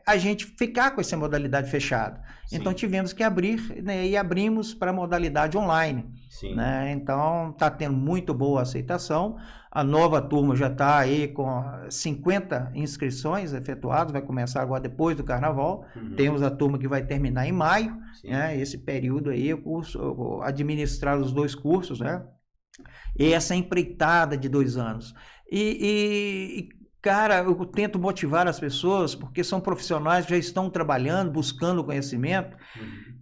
a gente ficar com essa modalidade fechada. Sim. Então tivemos que abrir, né, e abrimos para a modalidade online. Sim. Né? Então está tendo muito boa aceitação. A nova turma já está aí com 50 inscrições efetuadas, vai começar agora depois do Carnaval. Uhum. Temos a turma que vai terminar em maio, Sim. né? Esse período aí, eu administrar os 2 cursos, né? E essa empreitada de 2 anos. Cara, eu tento motivar as pessoas, porque são profissionais que já estão trabalhando, buscando conhecimento,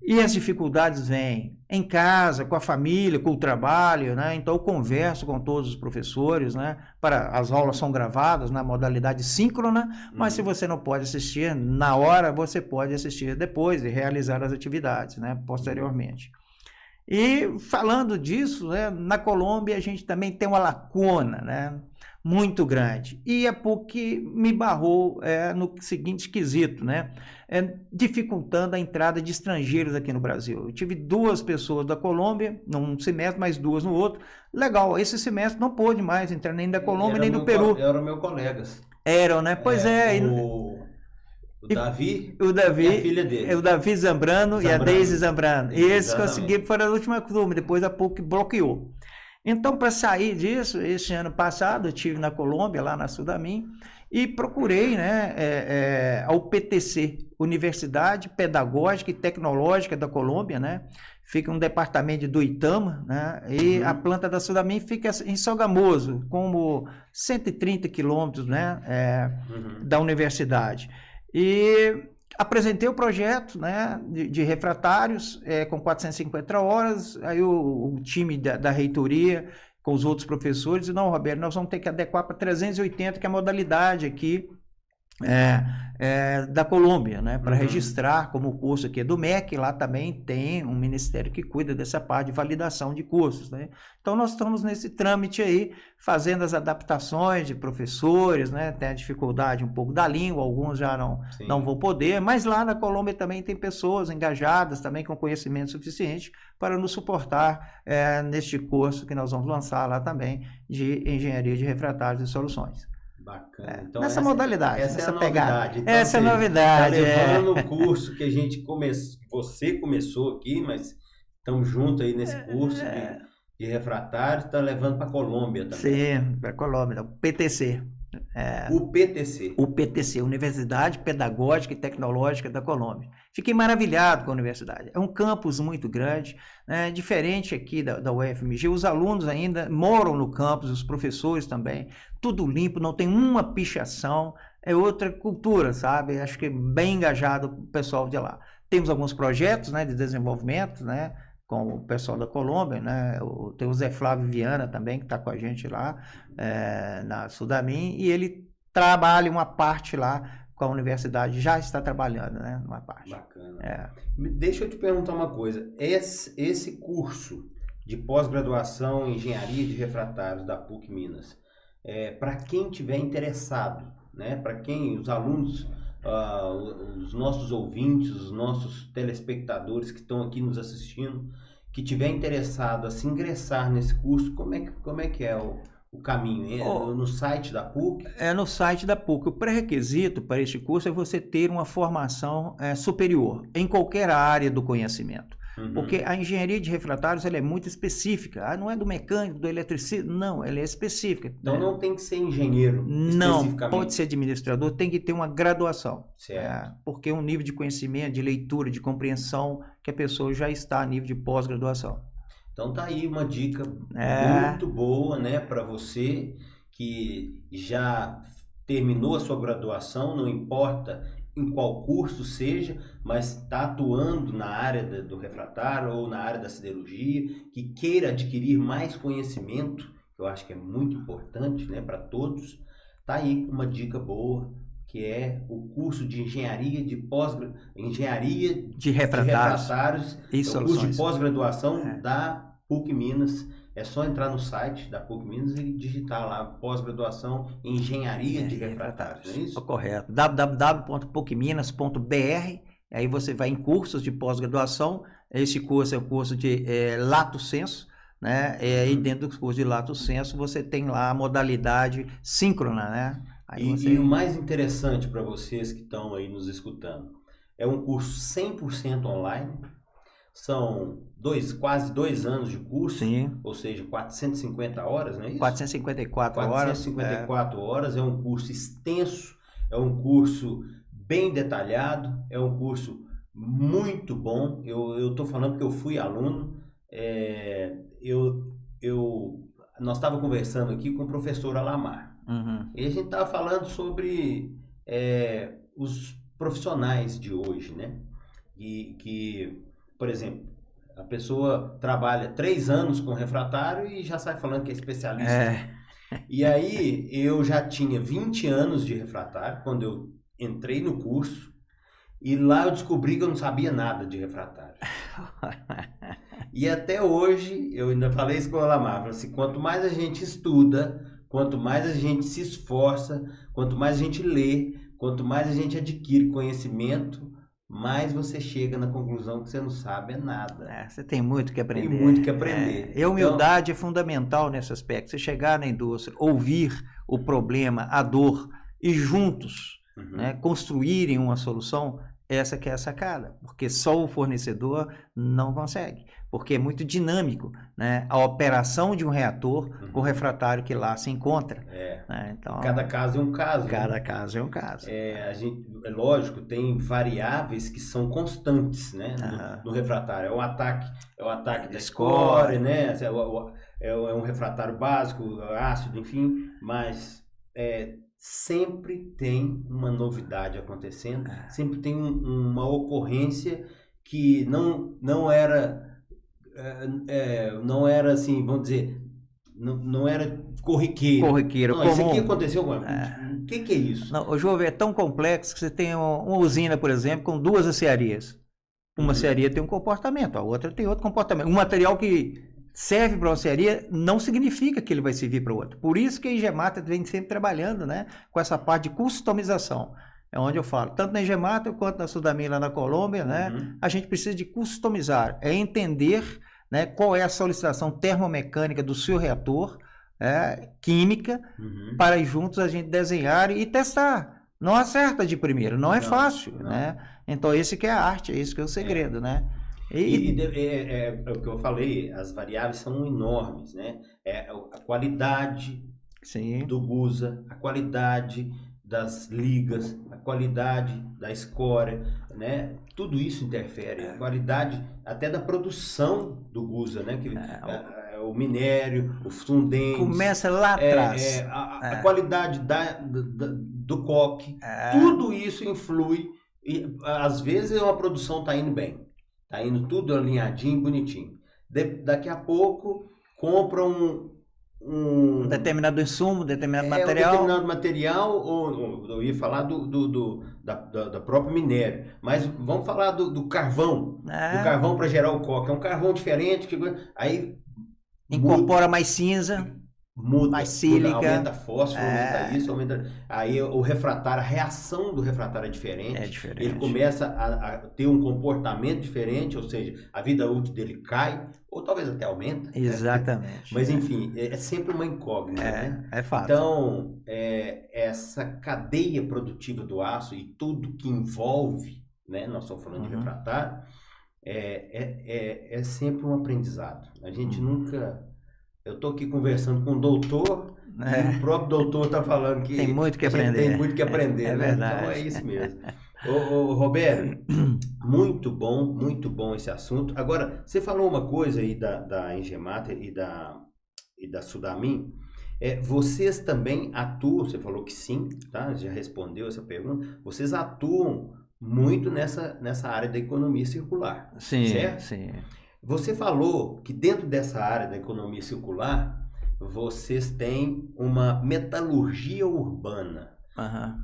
e as dificuldades vêm em casa, com a família, com o trabalho, né? Então eu converso com todos os professores, né? As aulas são gravadas na modalidade síncrona, mas se você não pode assistir na hora, você pode assistir depois e realizar as atividades, né? Posteriormente. E falando disso, né, na Colômbia a gente também tem uma lacuna, né, muito grande. E a PUC me barrou no seguinte quesito, né, dificultando a entrada de estrangeiros aqui no Brasil. Eu tive 2 pessoas da Colômbia num semestre, mais 2 no outro. Legal, esse semestre não pôde mais entrar nem da Colômbia nem do Peru. Eram meus colegas. Eram, né? Pois O Davi e a filha dele. O Davi Zambrano e a Deise Zambrano. E eles conseguiram, foram a última turma, depois a PUC bloqueou. Então, para sair disso, esse ano passado, eu estive na Colômbia, lá na Sudamin, e procurei, né, a UPTC, Universidade Pedagógica e Tecnológica da Colômbia, né? Fica um departamento do Itama, né? E a planta da Sudamin fica em Sogamoso, como 130 quilômetros, né, da universidade. E apresentei o projeto, né, de refratários com 450 horas, aí o time da reitoria com os outros professores, não, Roberto, nós vamos ter que adequar para 380, que é a modalidade aqui da Colômbia, né, para registrar como curso aqui do MEC. Lá também tem um ministério que cuida dessa parte de validação de cursos, né? Então nós estamos nesse trâmite aí, fazendo as adaptações de professores, né? Tem a dificuldade um pouco da língua, alguns já não vão poder, mas lá na Colômbia também tem pessoas engajadas, também com conhecimento suficiente para nos suportar neste curso que nós vamos lançar lá também, de Engenharia de Refratários e Soluções. Bacana. Então, nessa modalidade, essa nessa é a pegada. novidade. Então, essa é a novidade. Tá levando o curso que a gente começou, você começou aqui, mas estamos juntos aí nesse curso de refratário, está levando para a Colômbia também. Sim, para a Colômbia, o PTC. UPTC, Universidade Pedagógica e Tecnológica da Colômbia. Fiquei maravilhado com a universidade. É um campus muito grande, né? Diferente aqui da UFMG. Os alunos ainda moram no campus, os professores também. Tudo limpo, não tem uma pichação. É outra cultura, sabe? Acho que é bem engajado o pessoal de lá. Temos alguns projetos, né, de desenvolvimento, né, com o pessoal da Colômbia, né? Tem o Zé Flávio Viana também, que está com a gente lá na Sudamin, e ele trabalha uma parte lá com a universidade, já está trabalhando, né? Uma parte. Bacana. Deixa eu te perguntar uma coisa. Esse curso de pós-graduação em Engenharia de Refratários da PUC Minas, para quem tiver interessado, né? Para quem, os alunos, os nossos ouvintes, os nossos telespectadores que estão aqui nos assistindo, que tiver interessado a se ingressar nesse curso, como é que é o caminho? No site da PUC? É no site da PUC. O pré-requisito para este curso é você ter uma formação superior em qualquer área do conhecimento. Porque a engenharia de refratários ela é muito específica. Não é do mecânico, do eletricista. Não, ela é específica. Então não tem que ser engenheiro especificamente. Não, pode ser administrador, tem que ter uma graduação. Certo. Porque é um nível de conhecimento, de leitura, de compreensão que a pessoa já está a nível de pós-graduação. Então tá aí uma dica muito boa, né, para você que já terminou a sua graduação, não importa em qual curso seja, mas está atuando na área do refratário ou na área da siderurgia, que queira adquirir mais conhecimento, que eu acho que é muito importante, né, para todos. Tá aí uma dica boa, que é o curso de engenharia de refratários e soluções. O curso de pós-graduação da PUC Minas. É só entrar no site da PUC Minas e digitar lá pós-graduação em engenharia de refratários, não é isso? Correto. www.pucminas.br. Aí você vai em cursos de pós-graduação. Esse curso é o curso de Lato Sensu, né? E dentro do curso de Lato Sensu você tem lá a modalidade síncrona, né? E o mais interessante para vocês que estão aí nos escutando, é um curso 100% online. São quase 2 anos de curso. Sim. Ou seja, 450 horas, não é isso? 454 horas. 454 horas, é um curso extenso, é um curso bem detalhado, é um curso muito bom. Eu estou falando porque eu fui aluno. Nós estávamos conversando aqui com o professor Alamar. E a gente estava falando sobre os profissionais de hoje, né? Por exemplo, a pessoa trabalha 3 anos com refratário e já sai falando que é especialista. E aí, eu já tinha 20 anos de refratário quando eu entrei no curso, e lá eu descobri que eu não sabia nada de refratário. E até hoje, eu ainda falei isso com o Alamar, assim, quanto mais a gente estuda, quanto mais a gente se esforça, quanto mais a gente lê, quanto mais a gente adquire conhecimento, mais você chega na conclusão que você não sabe nada. Você tem muito que aprender. Tem muito que aprender. E a humildade é fundamental nesse aspecto. Você chegar na indústria, ouvir o problema, a dor, e juntos né, construírem uma solução, essa que é a sacada, porque só o fornecedor não consegue, porque é muito dinâmico, né, a operação de um reator com o refratário que lá se encontra. Né? Então, cada caso é um caso. Cada caso é um caso. É lógico, tem variáveis que são constantes, né, no refratário. É o ataque da escória, né, é um refratário básico, ácido, enfim, mas sempre tem uma novidade acontecendo, sempre tem uma ocorrência que não era assim, vamos dizer, não era corriqueiro. Não, isso aqui aconteceu, o que é isso? Não, o João, é tão complexo que você tem uma usina, por exemplo, com 2 aciarias. Uma aciaria tem um comportamento, a outra tem outro comportamento. Um material que serve para uma aciaria não significa que ele vai servir para outra. Por isso que a Engemata vem sempre trabalhando, né, com essa parte de customização. É onde eu falo, tanto na Engemata quanto na Sudamin lá na Colômbia, né, a gente precisa de customizar, é entender, né, qual é a solicitação termomecânica do seu reator, química, para juntos a gente desenhar e testar. Não acerta de primeiro, não é fácil, né? Então esse que é a arte, esse que é o segredo, né? É o que eu falei, as variáveis são enormes, né? A qualidade do Gusa, a qualidade das ligas, a qualidade da escória, né? Tudo isso interfere. A qualidade até da produção do Gusa, né? O minério, os fundentes. Começa lá atrás. A qualidade do coque. Tudo isso influi. E às vezes a produção está indo bem. Está indo tudo alinhadinho, bonitinho. Daqui a pouco compra um determinado insumo, determinado material. Um determinado material, ou eu ia falar da própria minério. Mas vamos falar do carvão. Do carvão para gerar o coque. É um carvão diferente. Aí incorpora mais cinza, mais sílica. Aumenta fósforo, aumenta isso, aumenta... Aí o refratário, a reação do refratário é diferente. Ele começa a ter um comportamento diferente, ou seja, a vida útil dele cai, ou talvez até aumenta. Exatamente. Mas enfim, é sempre uma incógnita, né? É fato. Então, essa cadeia produtiva do aço e tudo que envolve, né? Nós estamos falando de refratário, é sempre um aprendizado. A gente nunca... Eu estou aqui conversando com o doutor, e o próprio doutor está falando que tem muito que aprender. Tem muito que aprender, né? Verdade. Então é isso mesmo. Ô, Roberto, muito bom esse assunto. Agora, você falou uma coisa aí da Engemata e da Sudamin. Vocês também atuam, você falou que sim, tá? Já respondeu essa pergunta. Vocês atuam muito nessa área da economia circular, certo? Sim. Você falou que dentro dessa área da economia circular, vocês têm uma metalurgia urbana.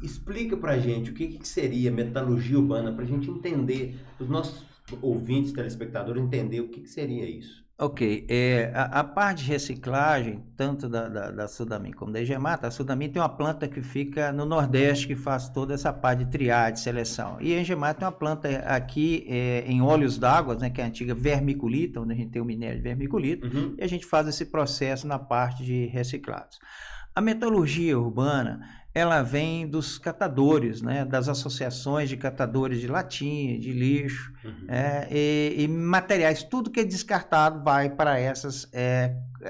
Explica pra gente o que seria metalurgia urbana, pra gente entender, os nossos ouvintes, telespectadores, entender o que seria isso. Ok, a parte de reciclagem, tanto da Sudamin como da Engemata, a Sudamin tem uma planta que fica no Nordeste, que faz toda essa parte de triagem, seleção. E a Engemata tem uma planta aqui em Óleos d'Água, né, que é a antiga vermiculita, onde a gente tem o minério de vermiculita, e a gente faz esse processo na parte de reciclados. A metalurgia urbana, ela vem dos catadores, né, das associações de catadores de latinha, de lixo, e materiais, tudo que é descartado vai para essas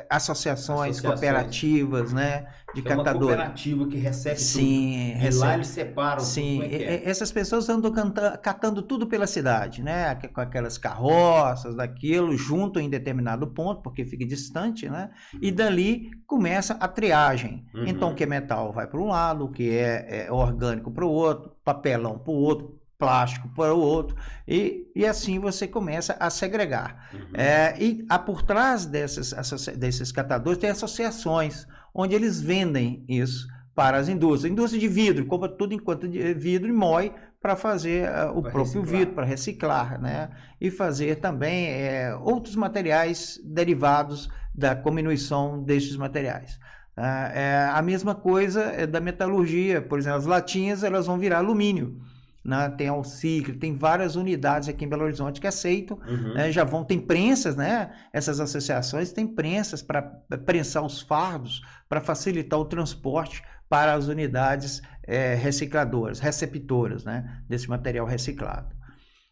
associações cooperativas, né, de catadores. Uma cooperativa que recebe tudo. E lá eles separam. Sim, essas pessoas andam catando tudo pela cidade, né, com aquelas carroças, daquilo, juntam em determinado ponto, porque fica distante, né, e dali começa a triagem. Então, o que é metal vai para um lado, o que é orgânico para o outro, papelão para o outro, plástico para o outro, e assim você começa a segregar. E por trás desses catadores tem associações, onde eles vendem isso para as indústrias. Indústria de vidro, compra tudo enquanto de vidro e moe para fazer o próprio vidro, para reciclar, né? E fazer também outros materiais derivados da diminuição destes materiais. A mesma coisa da metalurgia, por exemplo, as latinhas elas vão virar alumínio. Né? Tem Alciclo, tem várias unidades aqui em Belo Horizonte que aceitam, né? Tem prensas, né? Essas associações têm prensas para prensar os fardos, para facilitar o transporte para as unidades recicladoras, receptoras, né, desse material reciclado.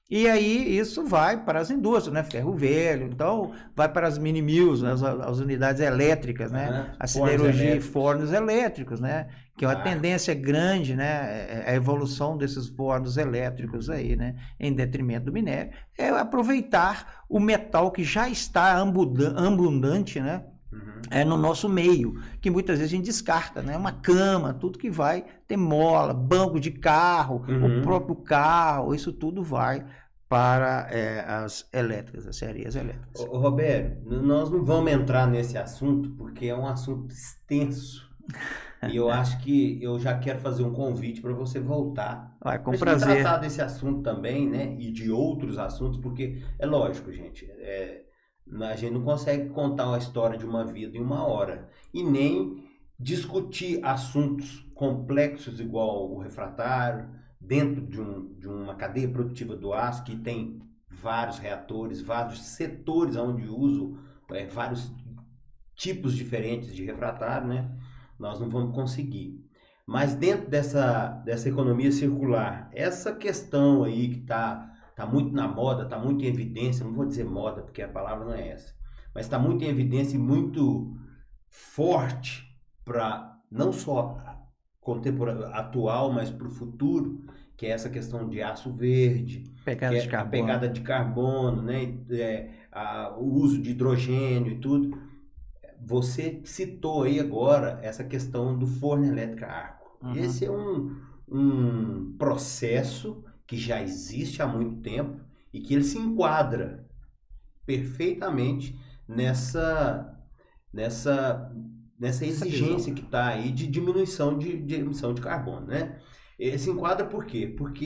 E aí isso vai para as indústrias, né? Ferro velho, então vai para as mini mills, né? As unidades elétricas, né? A siderurgia e fornos elétricos, né? Que é uma tendência grande, né? A evolução desses fornos elétricos aí, né? Em detrimento do minério, é aproveitar o metal que já está abundante, né? No nosso meio, que muitas vezes a gente descarta, né? Uma cama, tudo que vai ter mola, banco de carro, o próprio carro, isso tudo vai para as elétricas, as serrarias elétricas. Roberto, nós não vamos entrar nesse assunto porque é um assunto extenso. E eu acho que eu já quero fazer um convite para você voltar. Com prazer. Tratar desse assunto também, né? E de outros assuntos, porque é lógico, gente. A gente não consegue contar uma história de uma vida em uma hora. E nem discutir assuntos complexos igual o refratário, dentro de uma cadeia produtiva do aço que tem vários reatores, vários setores onde uso vários tipos diferentes de refratário, né? Nós não vamos conseguir. Mas dentro dessa economia circular, essa questão aí que está muito na moda, está muito em evidência, não vou dizer moda porque a palavra não é essa, mas está muito em evidência e muito forte para não só contemporâneo, atual, mas para o futuro, que é essa questão de aço verde, pegada de carbono. Pegada de carbono, né? O uso de hidrogênio e tudo. Você citou aí agora essa questão do forno elétrico a arco. Esse é um processo que já existe há muito tempo e que ele se enquadra perfeitamente nessa exigência que está aí de diminuição de emissão de carbono, né? Ele se enquadra por quê? Porque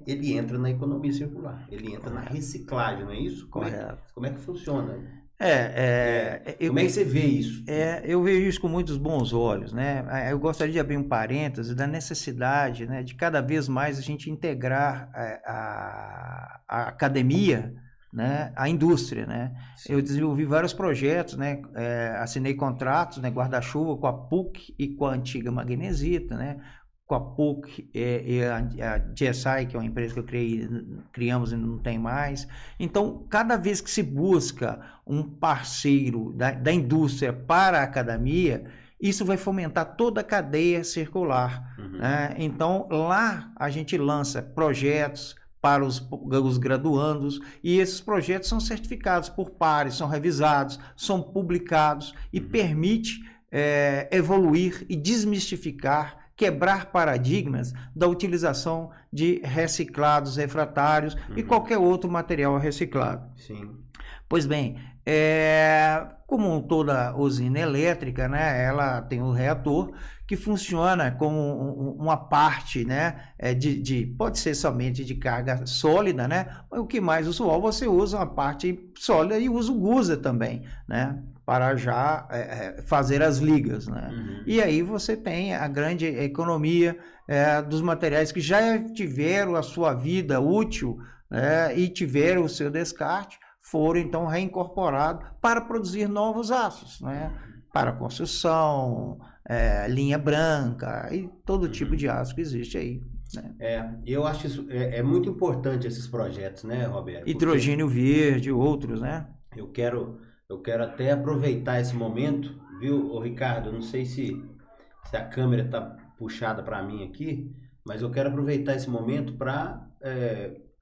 ele entra na economia circular, ele entra na reciclagem, não é isso? Correto. Como é que funciona? Como é que você vê isso? Eu vejo isso com muitos bons olhos, né? Eu gostaria de abrir um parêntese da necessidade, né, de cada vez mais a gente integrar a academia, né, à indústria, né? Eu desenvolvi vários projetos, né? Assinei contratos, né, guarda-chuva com a PUC e com a antiga Magnesita, né? Com a PUC e a GSI, que é uma empresa que criamos e não tem mais. Então, cada vez que se busca um parceiro da indústria para a academia, isso vai fomentar toda a cadeia circular. Né? Então, lá a gente lança projetos para os graduandos e esses projetos são certificados por pares, são revisados, são publicados e permite evoluir e desmistificar, quebrar paradigmas da utilização de reciclados refratários e qualquer outro material reciclado. Sim. Pois bem, como toda usina elétrica, né, ela tem um reator que funciona como uma parte, né, pode ser somente de carga sólida, né, mas o que mais usual, você usa uma parte sólida e usa o gusa também, né, para já fazer as ligas, né? E aí você tem a grande economia dos materiais que já tiveram a sua vida útil e tiveram o seu descarte, foram então reincorporados para produzir novos aços, né? Para construção, linha branca e todo tipo de aço que existe aí. Né? Eu acho isso muito importante, esses projetos, né, Roberto? Hidrogênio verde, outros, né? Eu quero até aproveitar esse momento, viu, Ricardo? Não sei se a câmera está puxada para mim aqui, mas eu quero aproveitar esse momento para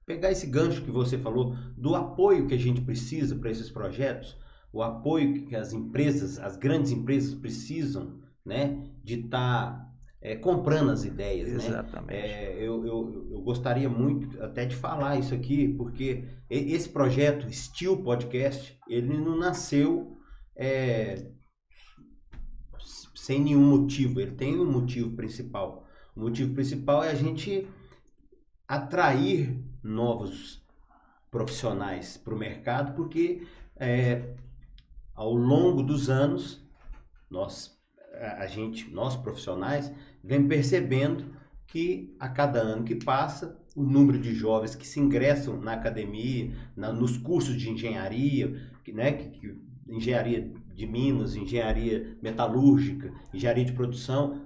pegar esse gancho que você falou, do apoio que a gente precisa para esses projetos, o apoio que as empresas, as grandes empresas precisam, né, de estar comprando as ideias. Exatamente. Né? Eu gostaria muito até de falar isso aqui, porque esse projeto Steel Podcast, ele não nasceu sem nenhum motivo, ele tem um motivo principal. O motivo principal é a gente atrair novos profissionais para o mercado, porque ao longo dos anos, nós profissionais, vem percebendo que a cada ano que passa, o número de jovens que se ingressam na academia, nos cursos de engenharia, engenharia de minas, engenharia metalúrgica, engenharia de produção,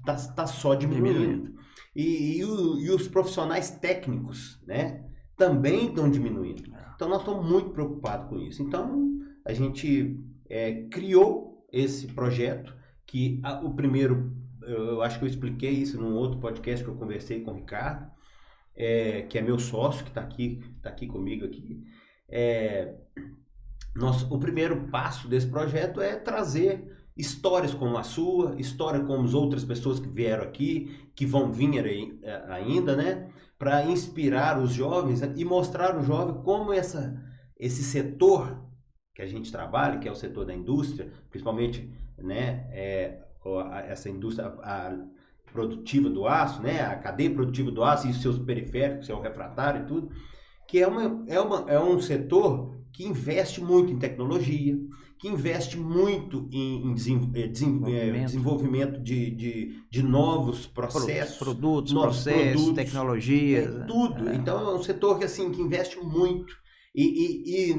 tá só diminuindo. E os profissionais técnicos, né, também estão diminuindo. Então nós estamos muito preocupados com isso. Então a gente criou esse projeto que o primeiro, eu acho que eu expliquei isso num outro podcast que eu conversei com o Ricardo, que é meu sócio, que está aqui comigo aqui. O primeiro passo desse projeto é trazer histórias como a sua, história como as outras pessoas que vieram aqui, que vão vir ainda, né? Para inspirar os jovens e mostrar ao jovem como esse setor que a gente trabalha, que é o setor da indústria, principalmente, né, essa indústria produtiva do aço, né, a cadeia produtiva do aço e os seus periféricos, o refratário e tudo, que é um setor que investe muito em tecnologia, que investe muito em desenvolvimento de novos processos, produtos, tecnologias. Tudo. Então é um setor que investe muito. E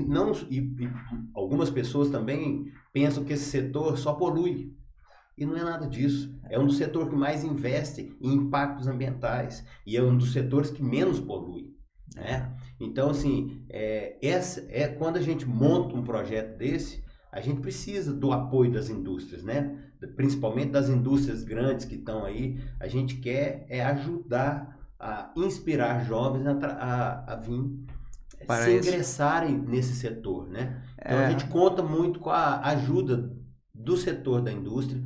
algumas pessoas também pensam que esse setor só polui. E não é nada disso. É um dos setores que mais investe em impactos ambientais. E é um dos setores que menos polui. Né? Então, quando a gente monta um projeto desse, a gente precisa do apoio das indústrias, né? Principalmente das indústrias grandes que estão aí. A gente quer ajudar a inspirar jovens a vir ingressarem nesse setor, né? Então a gente conta muito com a ajuda do setor da indústria,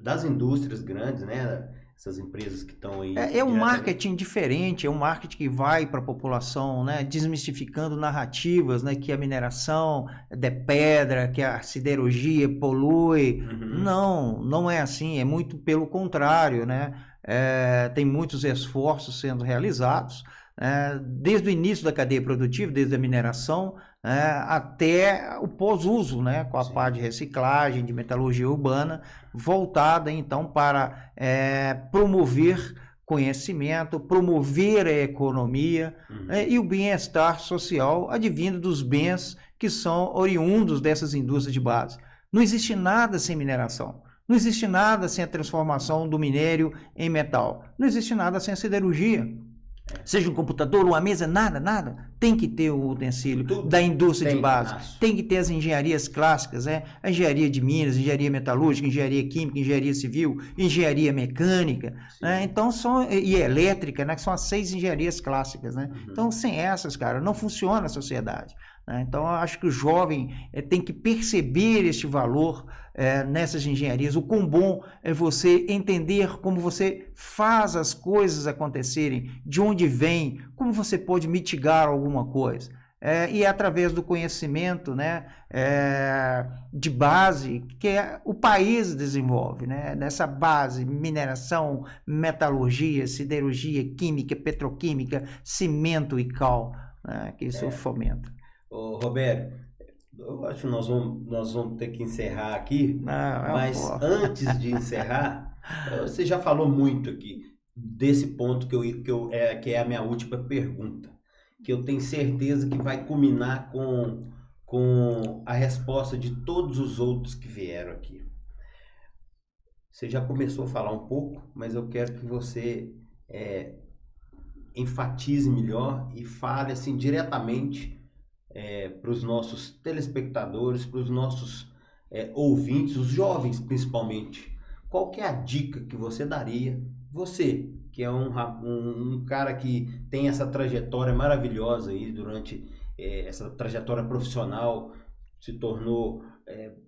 das indústrias grandes, né? Essas empresas que estão aí. É um marketing diferente, é um marketing que vai para a população, né? Desmistificando narrativas, né? Que a mineração é pedra, que a siderurgia polui. Não é assim, é muito pelo contrário, né? Tem muitos esforços sendo realizados, desde o início da cadeia produtiva, desde a mineração, até o pós-uso, né, com a parte de reciclagem, de metalurgia urbana, voltada então para promover conhecimento, promover a economia e o bem-estar social advindo dos bens que são oriundos dessas indústrias de base. Não existe nada sem mineração. Não existe nada sem a transformação do minério em metal. Não existe nada sem a siderurgia. Seja um computador, uma mesa, nada. Tem que ter o utensílio da indústria de base. Tem que ter as engenharias clássicas, a engenharia de minas, engenharia metalúrgica, engenharia química, engenharia civil, engenharia mecânica, então e elétrica, né, que são as 6 engenharias clássicas, né? Então, sem essas, cara, não funciona a sociedade. Então, eu acho que o jovem tem que perceber este valor nessas engenharias. O quão bom é você entender como você faz as coisas acontecerem, de onde vem, como você pode mitigar alguma coisa. E é através do conhecimento, né, de base que o país desenvolve, né? Nessa base, mineração, metalurgia, siderurgia, química, petroquímica, cimento e cal, né, que isso fomenta. Ô, Roberto, eu acho que nós vamos ter que encerrar aqui, mas antes de encerrar, você já falou muito aqui desse ponto que é a minha última pergunta, que eu tenho certeza que vai culminar com a resposta de todos os outros que vieram aqui. Você já começou a falar um pouco, mas eu quero que você enfatize melhor e fale assim diretamente para os nossos telespectadores, para os nossos ouvintes, os jovens principalmente. Qual que é a dica que você daria? Você, que é um cara que tem essa trajetória maravilhosa aí durante essa trajetória profissional, se tornou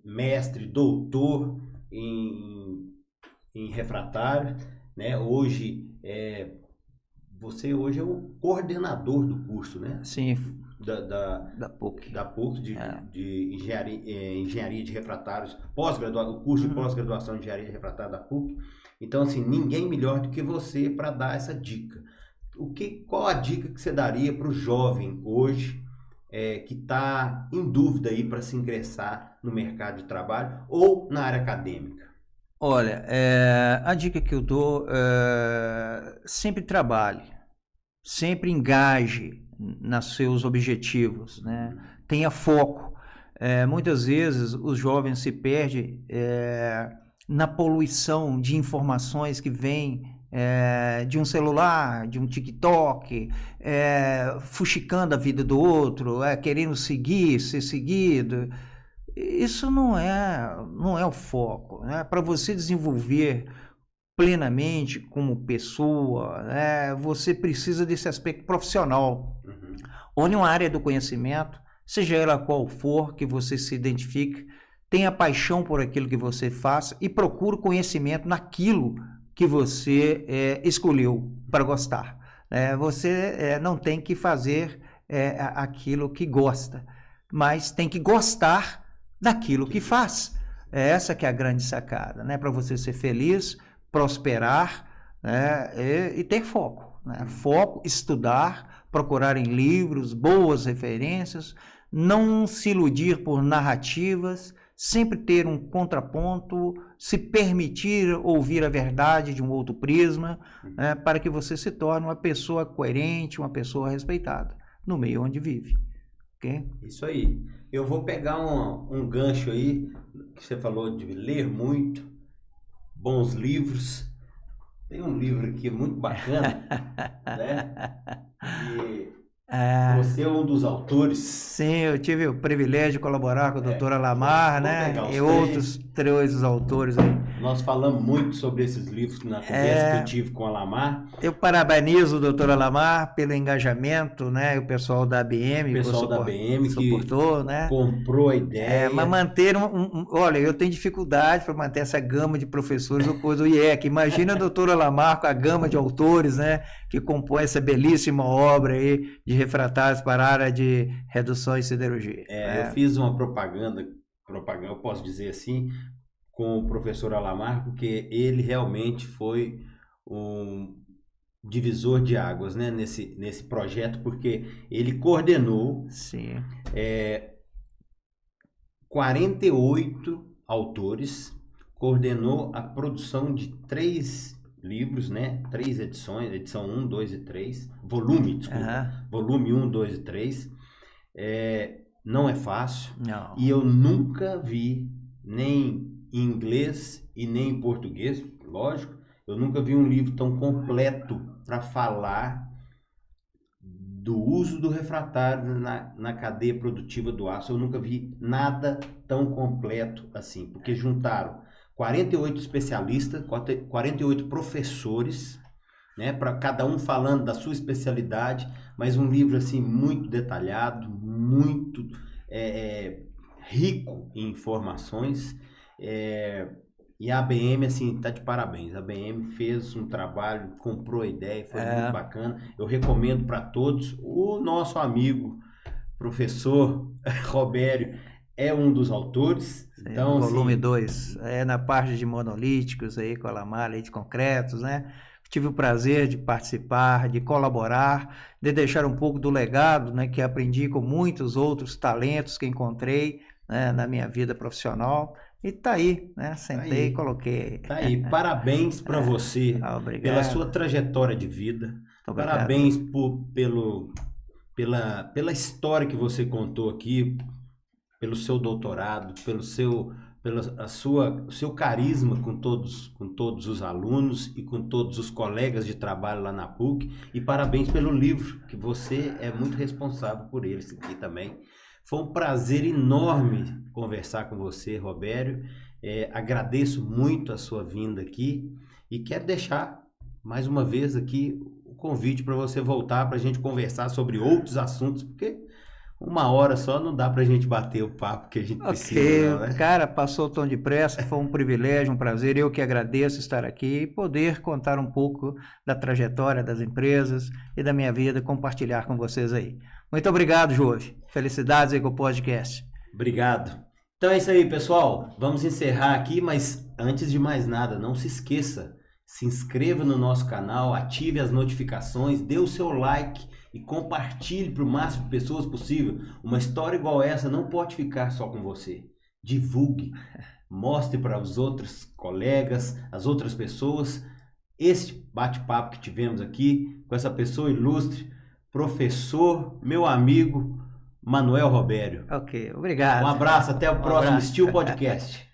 mestre, doutor em refratário, né? Você hoje é o coordenador do curso, né? Sim. Da PUC. Da PUC de engenharia de refratários, o curso de pós-graduação de engenharia de refratário da PUC. Então, assim, ninguém melhor do que você para dar essa dica. Qual a dica que você daria para o jovem hoje que está em dúvida aí para se ingressar no mercado de trabalho ou na área acadêmica? Olha, a dica que eu dou sempre trabalhe, sempre engaje nos seus objetivos, né? Tenha foco. Muitas vezes os jovens se perdem na poluição de informações que vem de um celular, de um TikTok, fuxicando a vida do outro, querendo seguir, ser seguido. Isso não é o foco, né? Para você desenvolver plenamente como pessoa, né? Você precisa desse aspecto profissional, onde uma área do conhecimento, seja ela qual for, que você se identifique, tenha paixão por aquilo que você faz e procure conhecimento naquilo que você escolheu para gostar. Você não tem que fazer aquilo que gosta, mas tem que gostar daquilo que faz. Essa que é a grande sacada, né? Para você ser feliz, prosperar, né? E ter foco. Né? Foco, estudar, procurar em livros, boas referências, não se iludir por narrativas, sempre ter um contraponto, se permitir ouvir a verdade de um outro prisma, né, para que você se torne uma pessoa coerente, uma pessoa respeitada no meio onde vive. Okay? Isso aí. Eu vou pegar um gancho aí, que você falou de ler muito, bons livros. Tem um livro aqui muito bacana, né? E você é um dos autores. Sim, eu tive o privilégio de colaborar com o Dr. Alamar, né? E outros 3 autores aí. Nós falamos muito sobre esses livros na conversa que eu tive com o Alamar. Eu parabenizo o Dr. Alamar pelo engajamento, né? O pessoal da ABM, o pessoal da ABM suportou, que né? Comprou a ideia. Mas manter olha, eu tenho dificuldade para manter essa gama de professores depois do IEC. Imagina o Dr. Alamar com a gama de autores, né? Que compõe essa belíssima obra aí de refratários para a área de redução e siderurgia. Eu fiz uma propaganda, eu posso dizer assim, com o professor Alamar, porque ele realmente foi um divisor de águas, né, nesse projeto, porque ele coordenou 48 autores, coordenou a produção de 3 livros, né, 3 edições, edição 1, 2 e 3, volume 1, 2 e 3, não é fácil, não. E eu nunca vi, nem em inglês e nem em português, lógico, eu nunca vi um livro tão completo para falar do uso do refratário na cadeia produtiva do aço. Eu nunca vi nada tão completo assim, porque juntaram 48 especialistas, 48 professores, né, para cada um falando da sua especialidade, mas um livro assim muito detalhado, muito rico em informações. E a ABM, assim, tá de parabéns. A ABM fez um trabalho, comprou a ideia, foi muito bacana. Eu recomendo para todos. O nosso amigo, professor Robério, é um dos autores. Sim, então, volume 2, na parte de monolíticos, aí, com a Alamar, leite concretos, né? Tive o prazer de participar, de colaborar, de deixar um pouco do legado, né, que aprendi com muitos outros talentos que encontrei, né, na minha vida profissional. E tá aí, né? Sentei e coloquei. Tá aí. Parabéns para você pela sua trajetória de vida. Parabéns pela história que você contou aqui, pelo seu doutorado, pelo seu carisma com todos os alunos e com todos os colegas de trabalho lá na PUC. E parabéns pelo livro, que você é muito responsável por ele aqui também. Foi um prazer enorme conversar com você, Robério. Agradeço muito a sua vinda aqui e quero deixar mais uma vez aqui o convite para você voltar para a gente conversar sobre outros assuntos, porque 1 hora só não dá para a gente bater o papo que a gente precisa, né? Cara, passou o tom de pressa, foi um privilégio, um prazer. Eu que agradeço estar aqui e poder contar um pouco da trajetória das empresas e da minha vida, compartilhar com vocês aí. Muito obrigado, Jove. Felicidades aí com o podcast. Obrigado. Então é isso aí, pessoal. Vamos encerrar aqui, mas antes de mais nada, não se esqueça, se inscreva no nosso canal, ative as notificações, dê o seu like e compartilhe para o máximo de pessoas possível. Uma história igual essa não pode ficar só com você. Divulgue, mostre para os outros colegas, as outras pessoas, este bate-papo que tivemos aqui com essa pessoa ilustre, professor, meu amigo, Manuel Robério. Ok, obrigado. Um abraço, até o próximo Steel Podcast.